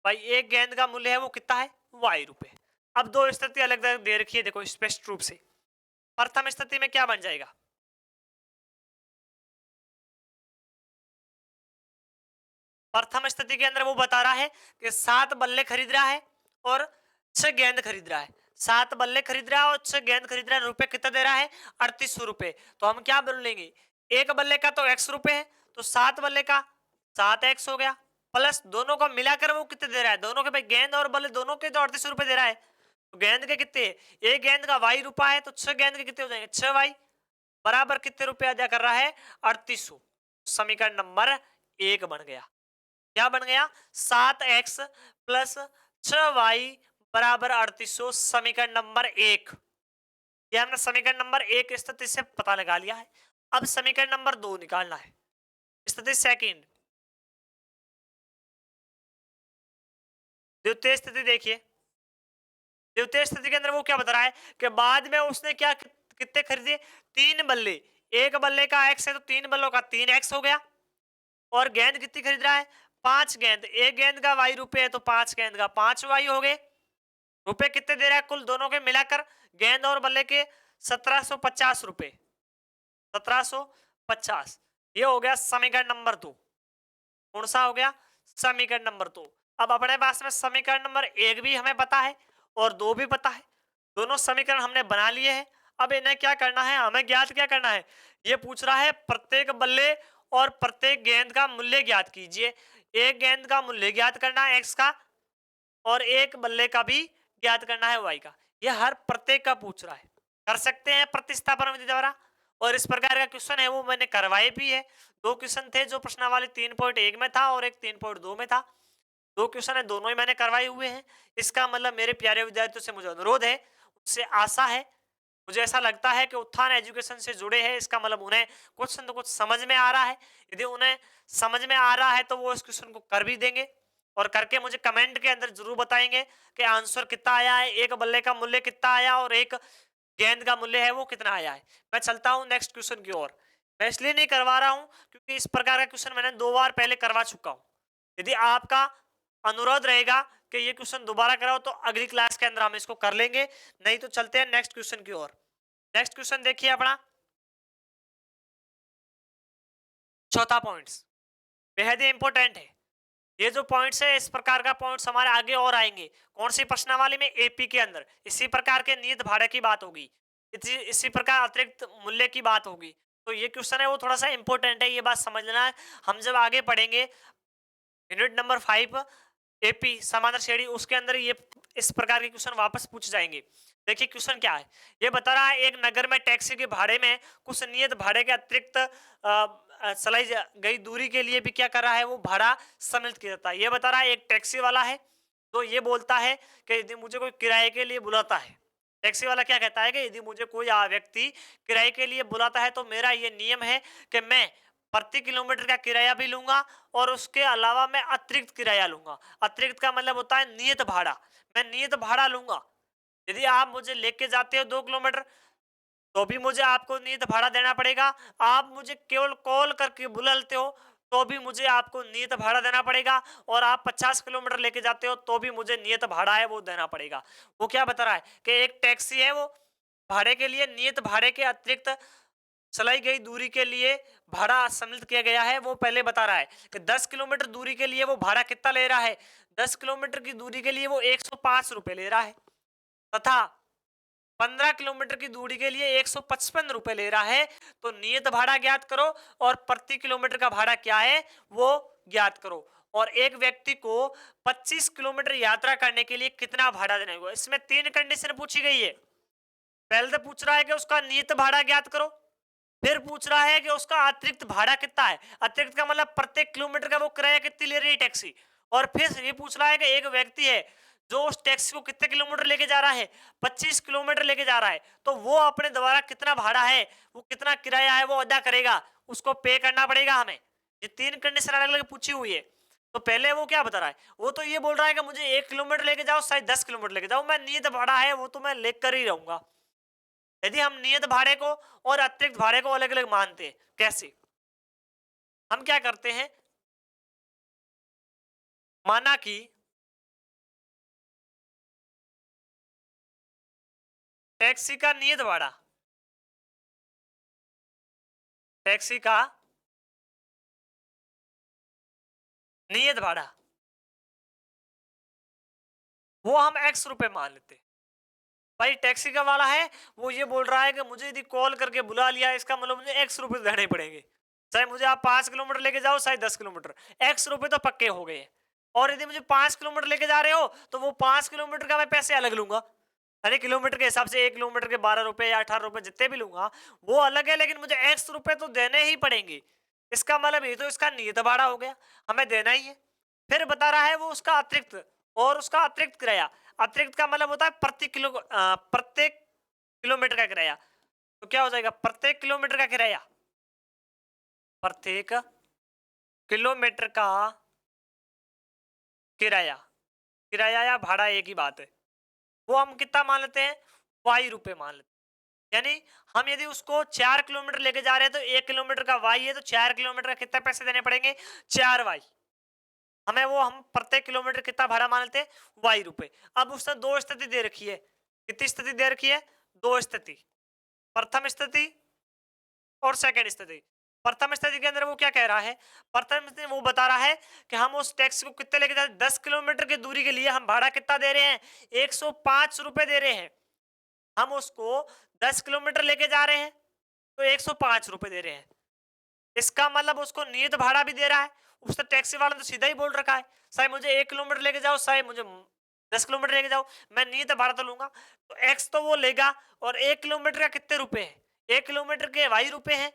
भाई एक गेंद का मूल्य है वो कितना है, y रुपए। अब दो स्थिति अलग अलग दे रखी है, देखो स्पष्ट रूप से। प्रथम स्थिति में क्या बन जाएगा, प्रथम स्थिति के अंदर वो बता रहा है कि 7 बल्ले खरीद रहा है और 6 गेंद खरीद रहा है। 7 बल्ले खरीद रहा है और 6 गेंद खरीद रहा है, रुपए कितना दे रहा है, 3800 रुपए। तो हम क्या बोल लेंगे, एक बल्ले का तो x रुपए है, तो 7 बल्ले का 7x हो गया, प्लस दोनों को मिलाकर वो कितने दे रहा है, दोनों के भाई गेंद और बल्ले दोनों के तो 3800 रुपए दे रहा है। तो गेंद के कितने, एक गेंद का y रुपया है, तो 6 गेंद के कितने हो जाएंगे, 6y बराबर कितने रुपए अदा कर रहा है, 3800। समीकरण नंबर 1 बन गया। क्या बन गया, 7x प्लस 6y बराबर 3800, समीकरण नंबर 1। ये हमने समीकरण नंबर 1 स्थिति से पता लगा लिया है। अब समीकरण नंबर 2 निकालना है, स्थिति सेकंड। द्वितीय स्थिति देखिए, द्वितीय स्थिति के अंदर वो क्या बता रहा है कि बाद में उसने क्या कितने खरीदे, 3 बल्ले। एक बल्ले का x है तो 3 बल्लों का 3x हो गया। और गेंद कितनी खरीद रहा है, 5 गेंद। एक गेंद का y रुपए है तो 5 गेंद का 5y हो गए। रुपए कितने दे रहा है कुल दोनों के मिलाकर, गेंद और बल्ले के 1750 रुपए, 1750। ये हो गया समीकरण नंबर 2। कौन सा हो गया, समीकरण नंबर 2। अब अपने पास में समीकरण नंबर 1 भी हमें पता है और 2 भी पता है, दोनों समीकरण हमने बना लिए हैं। अब इन्हें क्या करना है, हमें ज्ञात क्या करना है, ये पूछ रहा है प्रत्येक बल्ले और प्रत्येक गेंद का मूल्य ज्ञात कीजिए। एक गेंद का मूल्य ज्ञात करना है x का, और एक बल्ले का भी ज्ञात करना है y का। यह हर प्रत्येक का पूछ रहा है, कर सकते हैं प्रतिस्थापन विधि द्वारा। और इस प्रकार का क्वेश्चन है वो मैंने करवाए भी है। 2 क्वेश्चन थे जो प्रश्नावली 3.1 में था और एक 3.2 में था। 2 क्वेश्चन है, दोनों ही मैंने करवाए हुए हैं। इसका मतलब मेरे प्यारे विद्यार्थियों से मुझे अनुरोध है, उससे आशा है, मुझे ऐसा लगता है कि उत्थान एजुकेशन से जुड़े हैं, इसका मतलब उन्हें कुछ न तो कुछ समझ में आ रहा है। यदि उन्हें समझ में आ रहा है तो वो इस क्वेश्चन को कर भी देंगे और करके मुझे कमेंट के अंदर जरूर बताएंगे कि आंसर कितना आया है, एक बल्ले का मूल्य कितना आया और एक गेंद का मूल्य है वो कितना आया है। मैं चलता हूं नेक्स्ट क्वेश्चन की ओर। मैं इसलिए नहीं करवा रहा हूं क्योंकि इस प्रकार का क्वेश्चन मैंने 2 बार पहले करवा चुका हूं। यदि आपका अनुरोध रहेगा कि ये क्वेश्चन दोबारा कराओ तो अगली क्लास के अंदर हम इसको कर लेंगे, नहीं तो चलते हैं नेक्स्ट क्वेश्चन की ओर। नेक्स्ट क्वेश्चन देखिए अपना चौथा पॉइंट्स, बेहद ही इंपॉर्टेंट है। ये जो पॉइंट्स है इस प्रकार का पॉइंट्स हमारे आगे और आएंगे। कौन सी प्रश्नावली में, एपी के अंदर इसी प्रकार के नियत भाड़े की बात होगी, इसी प्रकार अतिरिक्त मूल्य की बात होगी। तो ये क्वेश्चन है वो थोड़ा सा इंपॉर्टेंट है, ये बात समझ लेना। हम जब आगे पढ़ेंगे यूनिट नंबर 5 एपी समांतर श्रेणी, उसके अंदर ये इस प्रकार के क्वेश्चन वापस पूछ जाएंगे। देखिए क्वेश्चन क्या है, ये बता रहा है एक नगर में टैक्सी के भाड़े में कुछ नियत भाड़े के अतिरिक्त चलाई गई दूरी के लिए भी क्या कर रहा है, वो भाड़ा सम्मिलित किया जाता है। ये बता रहा है एक टैक्सी वाला है तो ये बोलता है कि यदि मुझे कोई किराए के लिए बुलाता है, टैक्सी वाला क्या कहता है कि यदि मुझे कोई व्यक्ति किराए के लिए बुलाता है तो मेरा ये नियम है कि मैं प्रति किलोमीटर का किराया भी लूंगा और उसके अलावा मैं अतिरिक्त किराया लूंगा। अतिरिक्त का मतलब होता है नियत भाड़ा, मैं नियत भाड़ा लूंगा। यदि आप मुझे लेके जाते हो 2 किलोमीटर तो भी मुझे आपको नियत भाड़ा देना पड़ेगा। आप मुझे केवल कॉल करके बुला लेते हो तो भी मुझे आपको नियत भाड़ा देना पड़ेगा। और आप 50 किलोमीटर लेके जाते हो तो भी मुझे नियत भाड़ा है वो देना पड़ेगा। वो क्या बता रहा है कि एक टैक्सी है वो भाड़े के लिए नियत भाड़े के अतिरिक्त चलाई गई दूरी के लिए भाड़ा सम्मिलित किया गया है। वो पहले बता रहा है कि 10 किलोमीटर दूरी के लिए वो भाड़ा कितना ले रहा है, 10 किलोमीटर की दूरी के लिए वो 105 रुपए ले रहा है, तथा 15 किलोमीटर की दूरी के लिए 155 रुपए ले रहा है। तो नियत भाड़ा ज्ञात करो और प्रति किलोमीटर का भाड़ा क्या है वो ज्ञात करो। और एक व्यक्ति को 25 किलोमीटर यात्रा करने के लिए कितना भाड़ा देना होगा। इसमें 3 कंडीशन पूछी गई है। पहले तो पूछ रहा है कि उसका नियत भाड़ा ज्ञात करो, फिर पूछ रहा है कि उसका अतिरिक्त भाड़ा कितना है, अतिरिक्त का मतलब प्रत्येक किलोमीटर का वो किराया कितनी ले रही है टैक्सी, और फिर ये पूछ रहा है कि एक व्यक्ति है जो उस टैक्सी को कितने किलोमीटर लेके जा रहा है, 25 किलोमीटर लेके जा रहा है, तो वो अपने द्वारा कितना भाड़ा है, वो कितना किराया है वो अदा करेगा, उसको पे करना पड़ेगा हमें। ये 3 कंडीशन अलग अलग पूछी हुई है। तो पहले वो क्या बता रहा है, वो तो ये बोल रहा है कि मुझे 1 किलोमीटर लेके जाओ, शायद 10 किलोमीटर लेके जाओ, मैं नियत भाड़ा है वो तो मैं लेकर ही रहूंगा। यदि हम नियत भाड़े को और अतिरिक्त भाड़े को अलग अलग मानते हैं, कैसे? हम क्या करते हैं, माना कि टैक्सी का नियत भाड़ा, टैक्सी का नियत भाड़ा वो हम एक्स रुपए मान लेते हैं। भाई टैक्सी का वाला है, वो ये बोल रहा है कि मुझे यदि कॉल करके बुला लिया, इसका मतलब मुझे एक्स रुपए देने पड़ेंगे, चाहे मुझे आप 5 किलोमीटर लेके जाओ, चाहे 10 किलोमीटर, एक्स रुपए तो पक्के हो गए। और यदि मुझे 5 किलोमीटर लेके जा रहे हो, तो वो 5 किलोमीटर का मैं पैसे अलग लूंगा। अरे किलोमीटर के हिसाब से 1 किलोमीटर के 12 रुपए या 18 रुपए जितने भी लूंगा वो अलग है, लेकिन मुझे एक्स रुपए तो देने ही पड़ेंगे। इसका मतलब ये तो इसका नियत भाड़ा हो गया, हमें देना ही है। फिर बता रहा है वो उसका अतिरिक्त, और उसका अतिरिक्त किराया, अतिरिक्त का मतलब होता है प्रत्येक किलोमीटर का किराया। तो क्या हो जाएगा, प्रत्येक किलोमीटर का किराया, प्रत्येक किलोमीटर का किराया, किराया या भाड़ा एक ही बात है, वो हम कितना मान लेते हैं, वाई रुपए मान लेते हैं। यानी हम यदि उसको 4 किलोमीटर लेके जा रहे हैं, तो 1 किलोमीटर का वाई है, तो 4 किलोमीटर का कितना पैसे देने पड़ेंगे, 4 वाई। हमें वो हम प्रत्येक किलोमीटर कितना भाड़ा मान लेते हैं, वाई रुपए। अब उसने दो स्थिति दे रखी है, कितनी स्थिति दे रखी है, दो स्थिति, प्रथम स्थिति और सेकंड स्थिति। प्रथम स्थिति के अंदर वो क्या कह रहा है, प्रथम स्थिति वो बता रहा है कि हम उस टैक्सी को कितने लेके जा रहे हैं, 10 किलोमीटर की दूरी के लिए हम भाड़ा कितना दे रहे हैं, 105 रुपए दे रहे हैं। हम उसको 10 किलोमीटर लेके जा रहे हैं, तो 105 रुपए दे रहे हैं। इसका मतलब उसको नियत भाड़ा भी दे रहा है। उसने टैक्सी वाला तो सीधा ही बोल रखा है, चाहे मुझे 1 किलोमीटर लेके जाओ, चाहे मुझे 10 किलोमीटर लेके जाओ, मैं नियत भाड़ा तो लूंगा। तो एक्स तो वो लेगा, और 1 किलोमीटर का कितने रुपए है, 1 किलोमीटर के वाई रुपए हैं,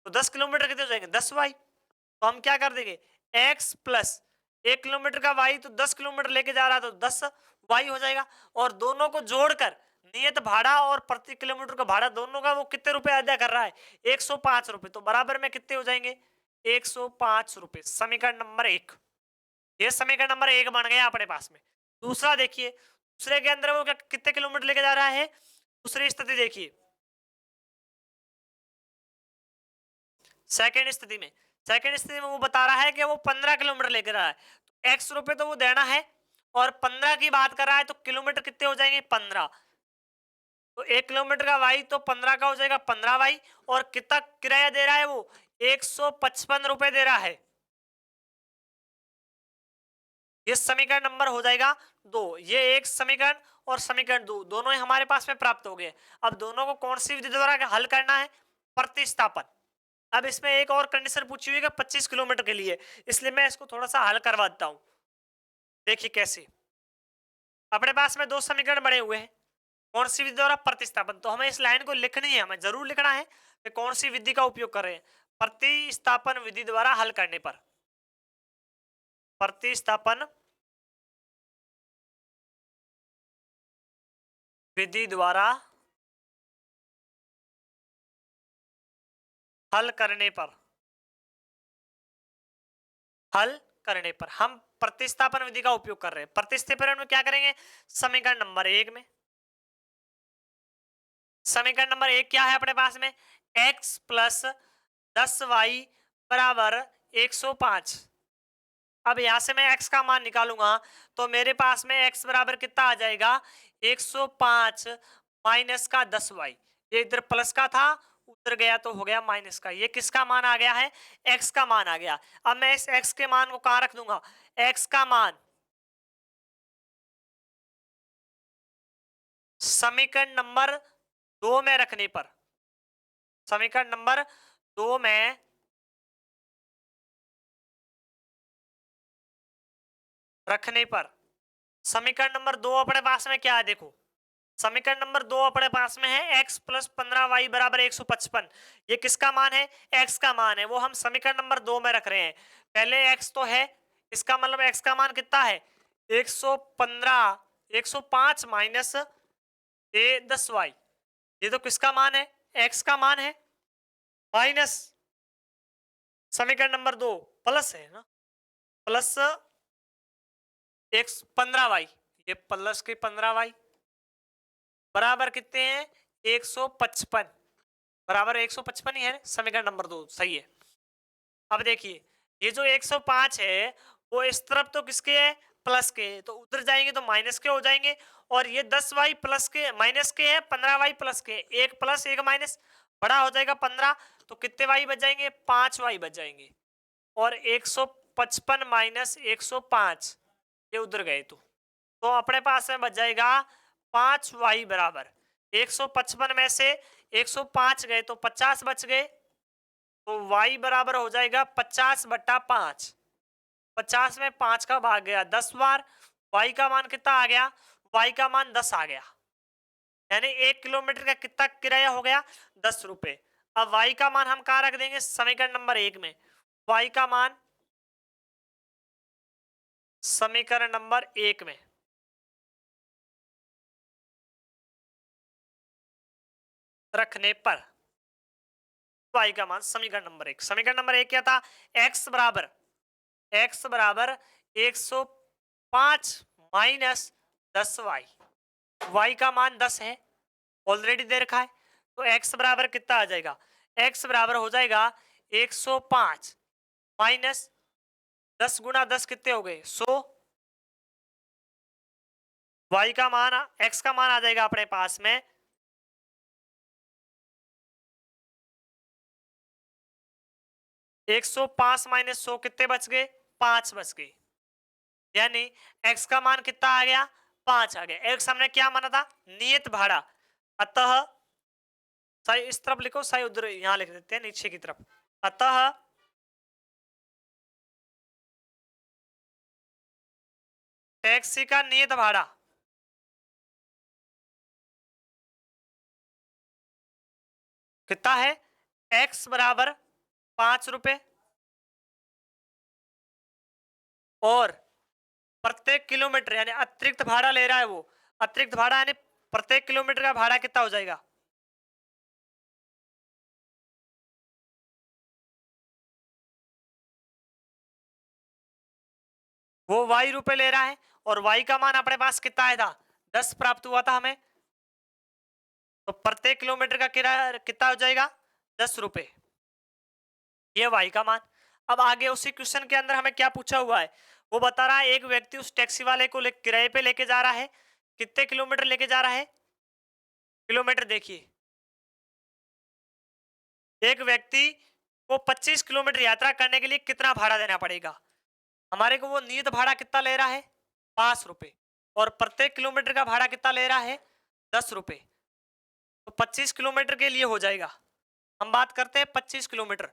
तो 10 किलोमीटर कितने हो जाएंगे, 10 वाई। तो हम क्या कर देंगे, एक्स प्लस 1 किलोमीटर का वाई, तो 10 किलोमीटर लेके जा रहा है तो 10 वाई हो जाएगा। और दोनों को जोड़कर नियत भाड़ा और प्रति किलोमीटर का भाड़ा दोनों का वो कितने रुपए अदा कर रहा है, 105 रुपए। तो बराबर में कितने हो जाएंगे, 105 रुपए। समीकरण नंबर 1, ये समीकरण नंबर 1 बन गया अपने पास में। दूसरा देखिए, दूसरे के अंदर वो क्या कितने किलोमीटर लेके जा रहा है, दूसरी स्थिति देखिए, सेकेंड स्थिति में, सेकेंड स्थिति में वो बता रहा है कि वो 15 किलोमीटर लेकर आ रहा है, तो एक्स रुपए तो वो देना है, और 15 की बात कर रहा है, तो किलोमीटर कितने हो जाएंगे, 15। तो 1 किलोमीटर का वाई तो 15 का हो जाएगा, 15 वाई। और कितना किराया दे रहा है वो, 155 रुपए दे रहा है। ये समीकरण नंबर हो जाएगा 2। ये एक समीकरण और समीकरण 2 दोनों ही हमारे पास में प्राप्त हो गए। अब दोनों को कौन सी विधि द्वारा हल करना है, प्रतिस्थापन। अब इसमें एक और कंडीशन पूछी हुई है 25 किलोमीटर के लिए, इसलिए मैं इसको थोड़ा सा हल करवा देता हूं। देखिए कैसे, अपने पास में दो समीकरण बने हुए हैं, कौन सी विधि द्वारा, प्रतिस्थापन। तो हमें इस लाइन को लिखनी है, हमें जरूर लिखना है कि कौन सी विधि का उपयोग कर रहे हैं, प्रतिस्थापन विधि द्वारा हल करने पर, प्रतिस्थापन विधि द्वारा हल करने पर, हल करने पर हम प्रतिस्थापन विधि का उपयोग कर रहे हैं। प्रतिस्थापन में क्या करेंगे, समीकरण नंबर 1 में, समीकरण नंबर 1 क्या है अपने पास में, x प्लस 10y बराबर 105। अब यहां से मैं x का मान निकालूंगा, तो मेरे पास में x बराबर कितना आ जाएगा, 105 माइनस का 10y। ये इधर प्लस का था, उधर गया तो हो गया माइनस का। ये किसका मान आ गया है, x का मान आ गया। अब मैं इस x के मान को कहां रख दूंगा, x का मान समीकरण नंबर 2 में रखने पर, समीकरण नंबर 2 में रखने पर, समीकरण नंबर 2 अपने पास में क्या है, देखो समीकरण नंबर 2 अपने पास में है x प्लस 15y बराबर 155। ये किसका मान है, x का मान है, वो हम समीकरण नंबर 2 में रख रहे हैं। पहले x तो है, इसका मतलब x का मान कितना है, 115 105 माइनस ए 10y, ये तो किसका मान है, x का मान है, माइनस समीकरण नंबर 2 प्लस है ना, प्लस x 15y, ये प्लस के 15y बराबर कितने हैं 155, बराबर 155 ही है, समीकरण नंबर 2 सही है। अब देखिए ये जो 105 है वो इस तरफ तो किसके है, प्लस के, तो उधर जाएंगे तो माइनस के हो जाएंगे, और ये 10y प्लस के माइनस के है, 15y प्लस के, एक प्लस एक माइनस, बड़ा हो जाएगा 15, तो कितने y बच जाएंगे, 5y बच जाएंगे, और 155 माइनस 105 ये उधर गए तो अपने पास में बच जाएगा 5y बराबर 155 में से 105 गए तो 50 बच गए, तो y बराबर हो जाएगा 50/5, 50 में 5 का भाग गया 10 बार, y का मान कितना आ गया, y का मान 10 आ गया, यानी 1 किलोमीटर का कितना किराया हो गया, 10 रुपए। अब y का मान हम कहाँ रख देंगे, समीकरण नंबर 1 में, y का मान समीकरण नंबर 1 में रखने पर y का मान समीकरण नंबर 1, समीकरण नंबर 1 क्या था, x बराबर 105 माइनस 10y, y का मान 10 है, ऑलरेडी दे रखा है, तो x बराबर कितना आ जाएगा, x बराबर हो जाएगा 105 माइनस 10 गुना 10 कितने हो गए 100, y का मान x का मान आ जाएगा अपने पास में 105 माइनस 100 कितने बच गए, 5 बच गए, यानी x का मान कितना आ गया, 5 आ गया। x हमने क्या माना था, नियत भाड़ा, अतः सही इस तरफ लिखो, सही उधर यहां लिख देते हैं नीचे की तरफ, अतः टैक्सी का नियत भाड़ा कितना है, x बराबर 5 रुपए, और प्रत्येक किलोमीटर यानी अतिरिक्त भाड़ा ले रहा है वो, अतिरिक्त भाड़ा यानी प्रत्येक किलोमीटर का भाड़ा कितना हो जाएगा, वो y रुपए ले रहा है, और y का मान अपने पास कितना आया था, 10 प्राप्त हुआ था हमें, तो प्रत्येक किलोमीटर का किराया कितना हो जाएगा, 10 रुपए, ये y का मान। अब आगे उसी क्वेश्चन के अंदर हमें क्या पूछा हुआ है, वो बता रहा है एक व्यक्ति उस टैक्सी वाले को किराए पे लेके जा रहा है, कितने किलोमीटर लेके जा रहा है, किलोमीटर देखिए, एक व्यक्ति को 25 किलोमीटर यात्रा करने के लिए कितना भाड़ा देना पड़ेगा, हमारे को वो नियत भाड़ा कितना ले रहा है 5 रुपए, और प्रत्येक किलोमीटर का भाड़ा कितना ले रहा है 10 रुपए, तो 25 किलोमीटर के लिए हो जाएगा, हम बात करते हैं 25 किलोमीटर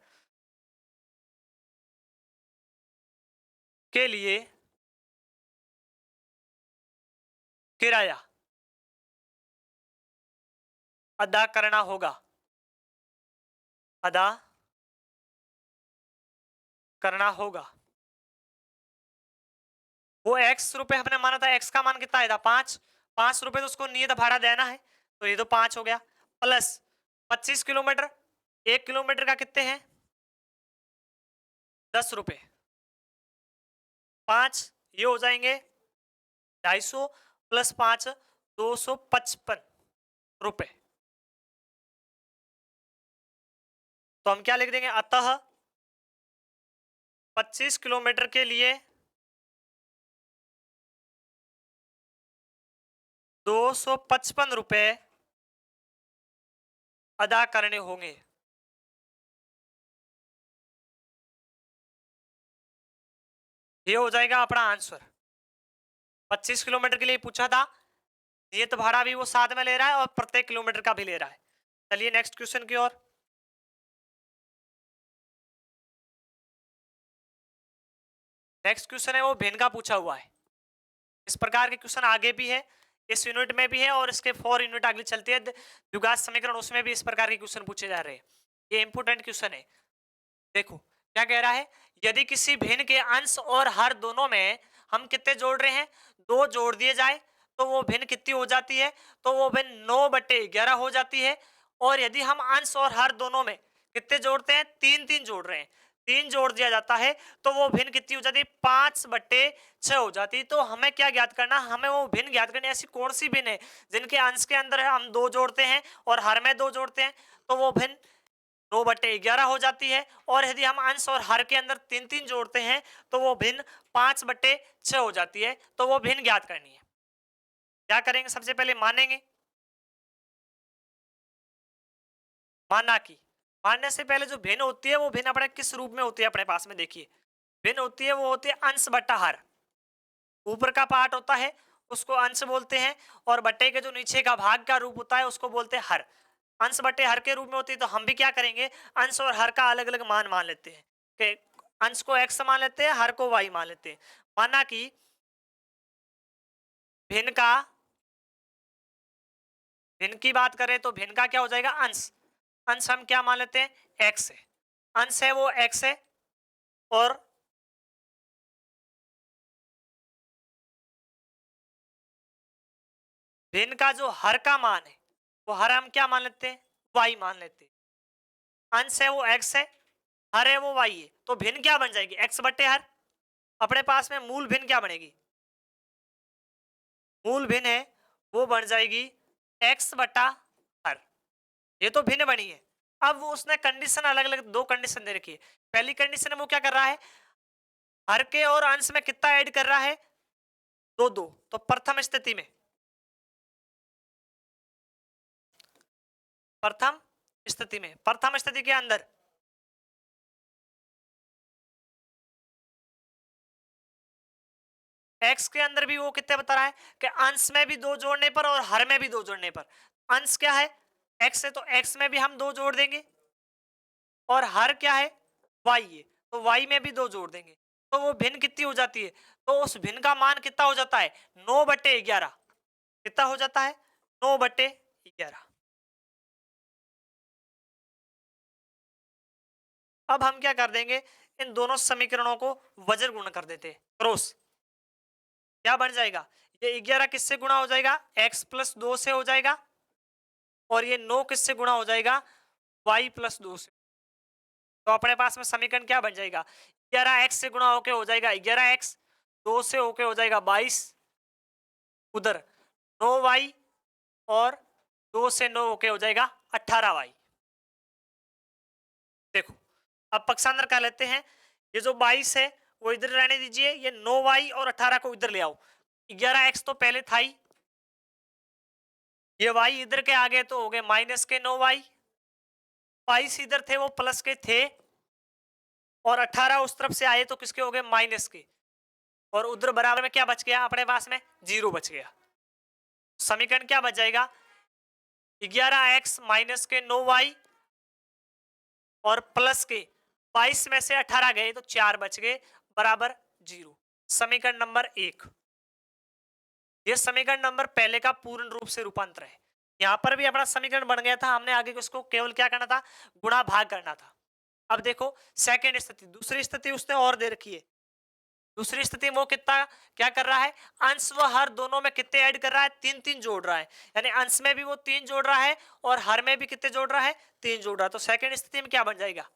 के लिए किराया अदा करना होगा, अदा करना होगा, वो x रुपए हमने माना था, x का मान कितना आया था 5 रुपए, तो उसको नियत भाड़ा देना है, तो ये तो 5 हो गया, प्लस 25 किलोमीटर, 1 किलोमीटर का कितने हैं 10 रुपए, 5 ये हो जाएंगे 250 प्लस 5 255 रुपए, तो हम क्या लिख देंगे, अतः 25 किलोमीटर के लिए 255 रुपए अदा करने होंगे, ये हो जाएगा अपना आंसर। 25 किलोमीटर के लिए पूछा था, ये तो भाड़ा भी वो साथ में ले रहा है और प्रत्येक किलोमीटर का भी ले रहा है। चलिए नेक्स्ट क्वेश्चन की ओर। नेक्स्ट क्वेश्चन है वो भिन्न का पूछा हुआ है। इस प्रकार के क्वेश्चन आगे भी है, इस यूनिट में भी है, और इसके 4 यूनिट आगे चलती है द्विघात समीकरण, उसमें भी इस प्रकार के क्वेश्चन पूछे जा रहे हैं। ये इंपोर्टेंट क्वेश्चन है। देखो क्या कह रहा है, यदि किसी भिन्न के अंश और हर दोनों में हम कितने जोड़ रहे हैं, 2 जोड़ दिए जाए तो वो भिन्न कितनी हो जाती है, तो वो भिन्न 9/11 हो जाती है। और यदि हम अंश और हर दोनों में कितने जोड़ते हैं, 3-3 जोड़ रहे हैं, 3 जोड़ दिया जाता है, तो वो भिन्न कितनी हो जाती है, 5/6 हो जाती है। तो हमें क्या ज्ञात करना, हमें वो भिन्न ज्ञात करनी है। ऐसी कौन सी भिन्न है जिनके अंश के अंदर हम 2 जोड़ते हैं और हर में 2 जोड़ते हैं, तो वो भिन्न 9/11 हो जाती है। और यदि हम अंश और हर के अंदर 3-3 जोड़ते हैं, तो वो भिन्न 5/6 हो जाती है। तो वो भिन्न ज्ञात करनी है। क्या करेंगे, सबसे पहले मानेंगे, माना कि, मानने से पहले जो भिन्न होती है वो भिन्न अपने किस रूप में होती है, अपने पास में देखिए भिन्न होती है, वो होती है अंश बट्टा हर। ऊपर का पार्ट होता है उसको अंश बोलते हैं, और बट्टे के जो नीचे का भाग का रूप होता है उसको बोलते हैं हर। अंश बट्टे हर के रूप में होती है। तो हम भी क्या करेंगे, अंश और हर का अलग अलग मान मान लेते हैं कि अंश को x मान लेते हैं, हर को y मान लेते हैं। माना कि भिन्न का, भिन्न की बात करें तो भिन्न का क्या हो जाएगा, अंश। अंश हम क्या मान लेते हैं, x है, अंश है वो x है। और भिन्न का जो हर का मान है वो हर हम क्या मान लेते हैं, y मान लेते हैं। अंश है वो x है, हर है वो y है। तो भिन्न क्या बन जाएगी, x बट्टे हर। अपने पास में मूल भिन्न क्या बनेगी, मूल भिन्न है वो बन जाएगी x बटा हर। ये तो भिन्न बनी है। अब वो उसने कंडीशन अलग अलग 2 कंडीशन दे रखी है। पहली कंडीशन में वो क्या कर रहा है, हर के और अंश में कितना ऐड कर रहा है, 2-2। तो प्रथम स्थिति में, प्रथम स्थिति में, प्रथम स्थिति के अंदर x के अंदर भी वो कितने बता रहा है कि अंश में भी 2 जोड़ने पर और हर में भी 2 जोड़ने पर। अंश क्या है, x है, तो x में भी हम 2 जोड़ देंगे, और हर क्या है, y है, तो y में भी 2 जोड़ देंगे। तो वो भिन्न कितनी हो जाती है, तो उस भिन्न का मान कितना हो जाता है, 9/11। कितना हो जाता है, 9/11। अब हम क्या कर देंगे, इन दोनों समीकरणों को वज्र गुण कर देते हैं, क्रॉस। क्या बन जाएगा, ये 11 किससे गुणा हो जाएगा, x+2 से हो जाएगा, और ये 9 किससे गुणा हो जाएगा, y+2 से। तो अपने पास में समीकरण क्या बन जाएगा, 11x से गुणा होके हो जाएगा 11x, 2 से होके हो जाएगा 22, उधर 9y, और 2 से 9 होके हो जाएगा 18y। देखो अब पक्षांतर कर लेते हैं। ये जो 22 है वो इधर रहने दीजिए, ये 9y और 18 को इधर ले आओ। 11x तो पहले था ही, ये y इधर के आगे तो हो गए -9y, 22 इधर थे वो प्लस के थे, और 18 उस तरफ से आए तो किसके हो गए, माइनस के। और उधर बराबर में क्या बच गया, अपने पास में 0 बच गया। समीकरण क्या बच जाएगा, 11x माइनस के 9y और प्लस के 22 में से 18 गए तो 4 बच गए, बराबर 0। समीकरण नंबर 1। ये समीकरण नंबर पहले का पूर्ण रूप से रूपांतर है। यहां पर भी अपना समीकरण बन गया था, हमने आगे उसको केवल क्या करना था, गुणा भाग करना था। अब देखो सेकंड स्थिति, दूसरी स्थिति उसने और दे रखी है। दूसरी स्थिति में वो कितना क्या कर रहा है, अंश व हर दोनों में कितने ऐड कर रहा है, 3-3 जोड़ रहा है। यानी अंश में भी वो 3 जोड़ रहा है और हर में भी कितने जोड़ रहा है, 3 जोड़ रहा है। तो सेकंड स्थिति में क्या बन जाएगा,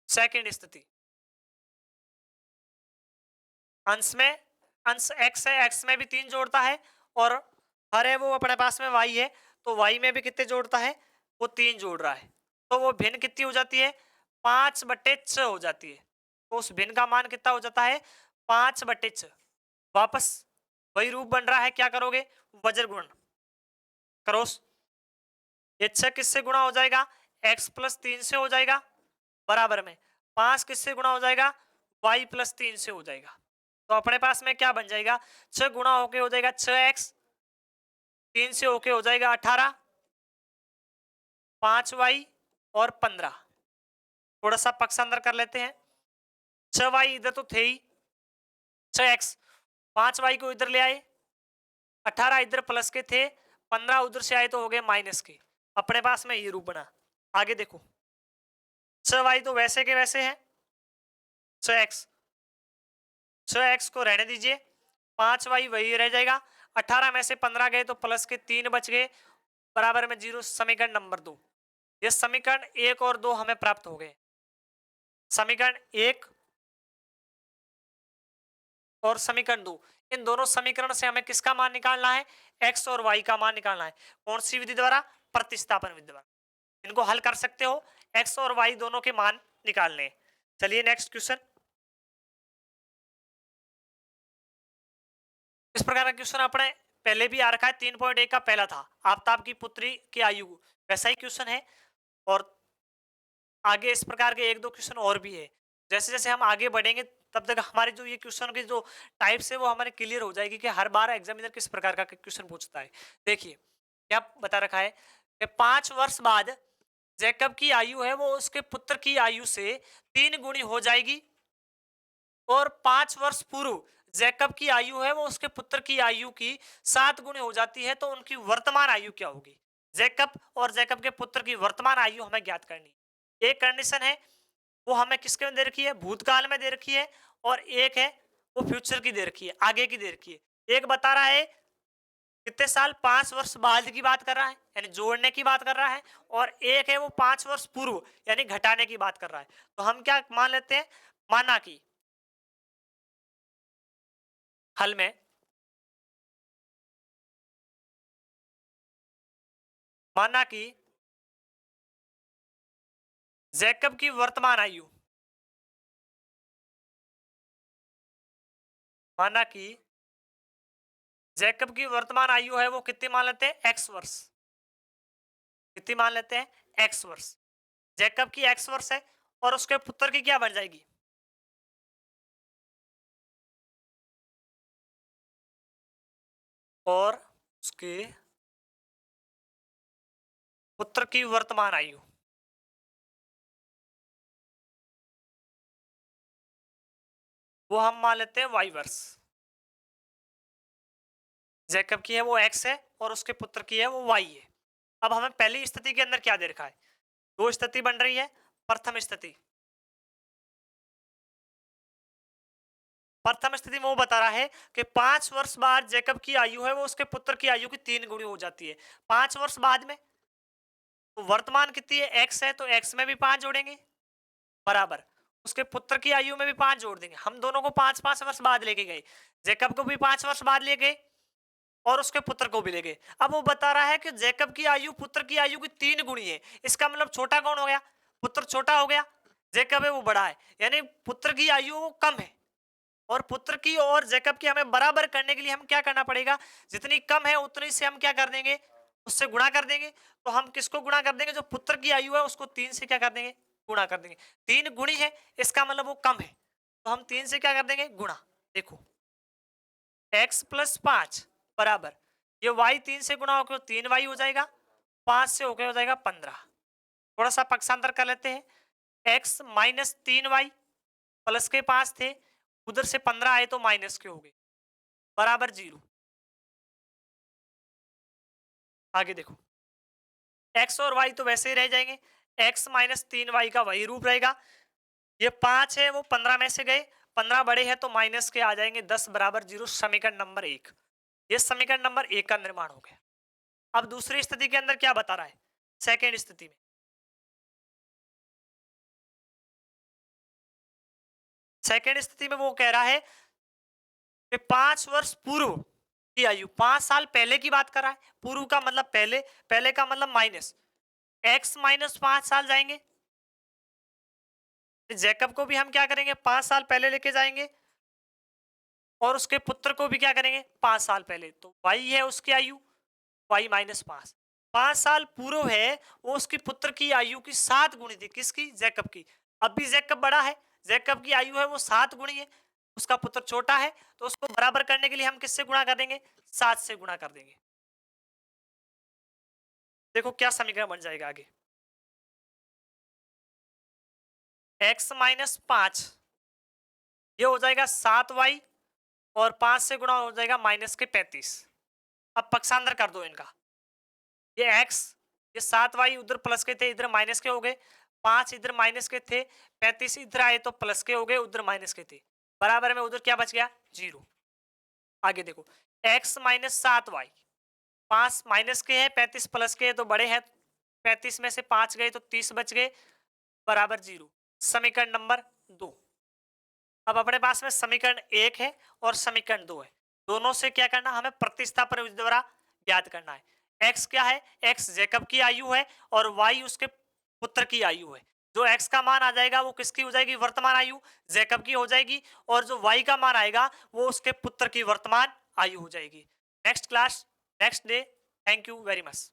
सेकंड स्थिति अंश में, अंश x है, x में भी 3 जोड़ता है, और हर है वो अपने पास में y है, तो y में भी कितने जोड़ता है, वो 3 जोड़ रहा है। तो वो भिन्न कितनी हो जाती है, 5/6 हो जाती है। तो उस भिन्न का मान कितना हो जाता है, 5/6। वापस वही रूप बन रहा है, क्या करोगे, वज्र गुण, क्रॉस। ये 6 किससे गुणा हो जाएगा, x+3 से हो जाएगा, बराबर में 5 किससे गुणा हो जाएगा, y+3 से हो जाएगा। तो अपने पास में क्या बन जाएगा, 6 गुणा होके हो जाएगा 6x, 3 से होके हो जाएगा 18, 5y और 15। थोड़ा सा पक्षांतर कर लेते हैं। 6y इधर तो थे ही, 6x, 5y को इधर ले आए, 18 इधर प्लस के थे, 15 उधर से आए तो हो गए माइनस के। अपने पास में ये रूप बना। आगे देखो 6y तो वैसे के वैसे है, 6x 6x को रहने दीजिए, 5y वही रह जाएगा, 18 में से 15 गए तो प्लस के 3 बच गए, बराबर में 0। समीकरण नंबर 2, ये समीकरण 1 और 2 हमें प्राप्त हो गए। समीकरण 1 और समीकरण 2, इन दोनों समीकरण से हमें किसका मान निकालना है? x और y का मान निकालना है। कौन सी विधि द्वारा? प्रतिस्थापन विधि द्वारा। इनको हल कर सकते हो, x और y दोनों के मान निकालने। चलिए नेक्स्ट क्वेश्चन। इस प्रकार का क्वेश्चन अपने पहले भी आ रखा है, 3.1 का पहला था, आफ्ताब की पुत्री की आयु, वैसा ही क्वेश्चन है। और आगे इस प्रकार के एक दो क्वेश्चन और भी है। जैसे जैसे हम आगे बढ़ेंगे तब तक हमारे जो ये क्वेश्चन की जो टाइप्स है वो हमारे क्लियर हो जाएगी कि हर बार एग्जामिनर किस प्रकार का क्वेश्चन पूछता है। देखिए क्या बता रखा है कि 5 वर्ष बाद जैकब की आयु है वो उसके पुत्र की आयु से 3 गुनी हो जाएगी, और 5 वर्ष पूर्व जैकब की आयु है वो उसके पुत्र की आयु की 7 गुनी हो जाती है, तो उनकी वर्तमान आयु क्या होगी? जैकब और जैकब के पुत्र की वर्तमान आयु हमें ज्ञात करनी है। एक कंडीशन है वो हमें किसके में दे रखी है? भूतकाल में दे रखी है, और एक है वो फ्यूचर की दे रखी है, आगे की दे रखी है। एक बता रहा है कितने साल? 5 वर्ष बाद की बात कर रहा है, यानी जोड़ने की बात कर रहा है, और एक है वो 5 वर्ष पूर्व यानी घटाने की बात कर रहा है। तो हम क्या मान लेते हैं? माना कि हल में माना कि जैकब की वर्तमान आयु, माना कि जैकब की वर्तमान आयु है वो कितनी मान लेते हैं? एक्स वर्ष। कितनी मान लेते हैं? एक्स वर्ष। जैकब की एक्स वर्ष है, और उसके पुत्र की क्या बन जाएगी? और उसके पुत्र की वर्तमान आयु, वो हम मान लेते हैं वाई वर्ष। जैकब की है वो एक्स है, और उसके पुत्र की है वो वाई है। अब हमें पहली स्थिति के अंदर क्या दे रखा है? दो स्थिति बन रही है। प्रथम स्थिति में वो बता रहा है कि 5 वर्ष बाद जैकब की आयु है वो उसके पुत्र की आयु की 3 गुनी हो जाती है। 5 वर्ष बाद में तो वर्तमान कितनी है? एक्स है, तो एक्स में भी 5 जोड़ेंगे, बराबर उसके पुत्र की आयु में भी 5 जोड़ देंगे। हम दोनों को 5-5 वर्ष बाद लेके गए, जैकब को भी 5 वर्ष बाद ले गए, और उसके पुत्र को भी ले गए। अब वो बता रहा है कि जैकब की आयु पुत्र की आयु की 3 गुनी है। इसका मतलब छोटा कौन हो गया? पुत्र छोटा हो गया, जैकब है वो बड़ा है, यानी पुत्र की आयु वो कम है। और पुत्र की और जैकब की हमें बराबर करने के लिए हम क्या करना पड़ेगा? जितनी कम है उतनी से हम क्या कर देंगे? उससे गुणा कर देंगे। तो हम किसको गुणा कर देंगे? जो पुत्र की आयु है उसको 3 से क्या कर देंगे? गुणा कर देंगे। 3 गुणी है, इसका मतलब वो कम है, तो हम 3 से क्या कर देंगे? गुणा। देखो x प्लस 5 बराबर, ये y 3 से गुणा होकर 3y हो जाएगा, 5 से होकर हो जाएगा 15। थोड़ा सा पक्षांतर कर लेते हैं। x माइनस 3y प्लस के 5 थे, उधर से 15 आए तो माइनस के हो गए, बराबर 0। आगे देखो x और y तो वैसे ही रह जाएंगे, x माइनस 3y का वही रूप रहेगा। ये 5 है वो 15 में से गए, 15 बड़े हैं तो माइनस के आ जाएंगे, 10 बराबर 0। समीकरण नंबर 1, ये समीकरण नंबर 1 का निर्माण हो गया। अब दूसरी स्थिति के अंदर क्या बता रहा है? सेकेंड स्थिति में, सेकेंड स्थिति में वो कह रहा है कि 5 वर्ष पूर्व की आयु, 5 साल पहले की बात कर रहा है। पूर्व का मतलब पहले, पहले का मतलब माइनस, x माइनस 5 साल जाएंगे। जैकब को भी हम क्या करेंगे? 5 साल पहले लेके जाएंगे, और उसके पुत्र को भी क्या करेंगे? 5 साल पहले। तो y है उसकी आयु, y माइनस 5, 5 साल पूर्व है वो उसकी पुत्र की आयु की 7 गुणी थी। किसकी? जैकब की। अब भी जैकब बड़ा है, जैकब की आयु है वो 7 गुणी है, उसका पुत्र छोटा है, तो उसको बराबर करने के लिए हम किससे गुणा कर देंगे? 7 से गुणा कर देंगे। देखो क्या समीकरण बन जाएगा आगे, x माइनस 5 ये हो जाएगा 7y, और 5 से गुणा हो जाएगा माइनस के 35। अब पक्षांतर कर दो इनका, ये x, ये 7y उधर प्लस के थे इधर माइनस के हो गए, 5 इधर माइनस के थे, 35 इधर आए तो प्लस के हो गए उधर माइनस के थे, बराबर में उधर क्या बच गया 0। आगे देखो x माइनस 7y, 5 माइनस के है 35 प्लस के है तो बड़े हैं, 35 में से 5 गए तो 30 बच गए बराबर 0। समीकरण नंबर 2। अब अपने पास में समीकरण 1 है और समीकरण 2 है, दोनों से क्या करना हमें प्रतिस्थापन विधि द्वारा ज्ञात करना है। x क्या है, x जैकब की आयु है और y उसके पुत्र की आयु है। जो x का मान आ जाएगा वो किसकी हो जाएगी, वर्तमान आयु जैकब की हो जाएगी, और जो y का मान आएगा वो उसके पुत्र की वर्तमान आयु हो जाएगी। Next class next day. Thank you very much.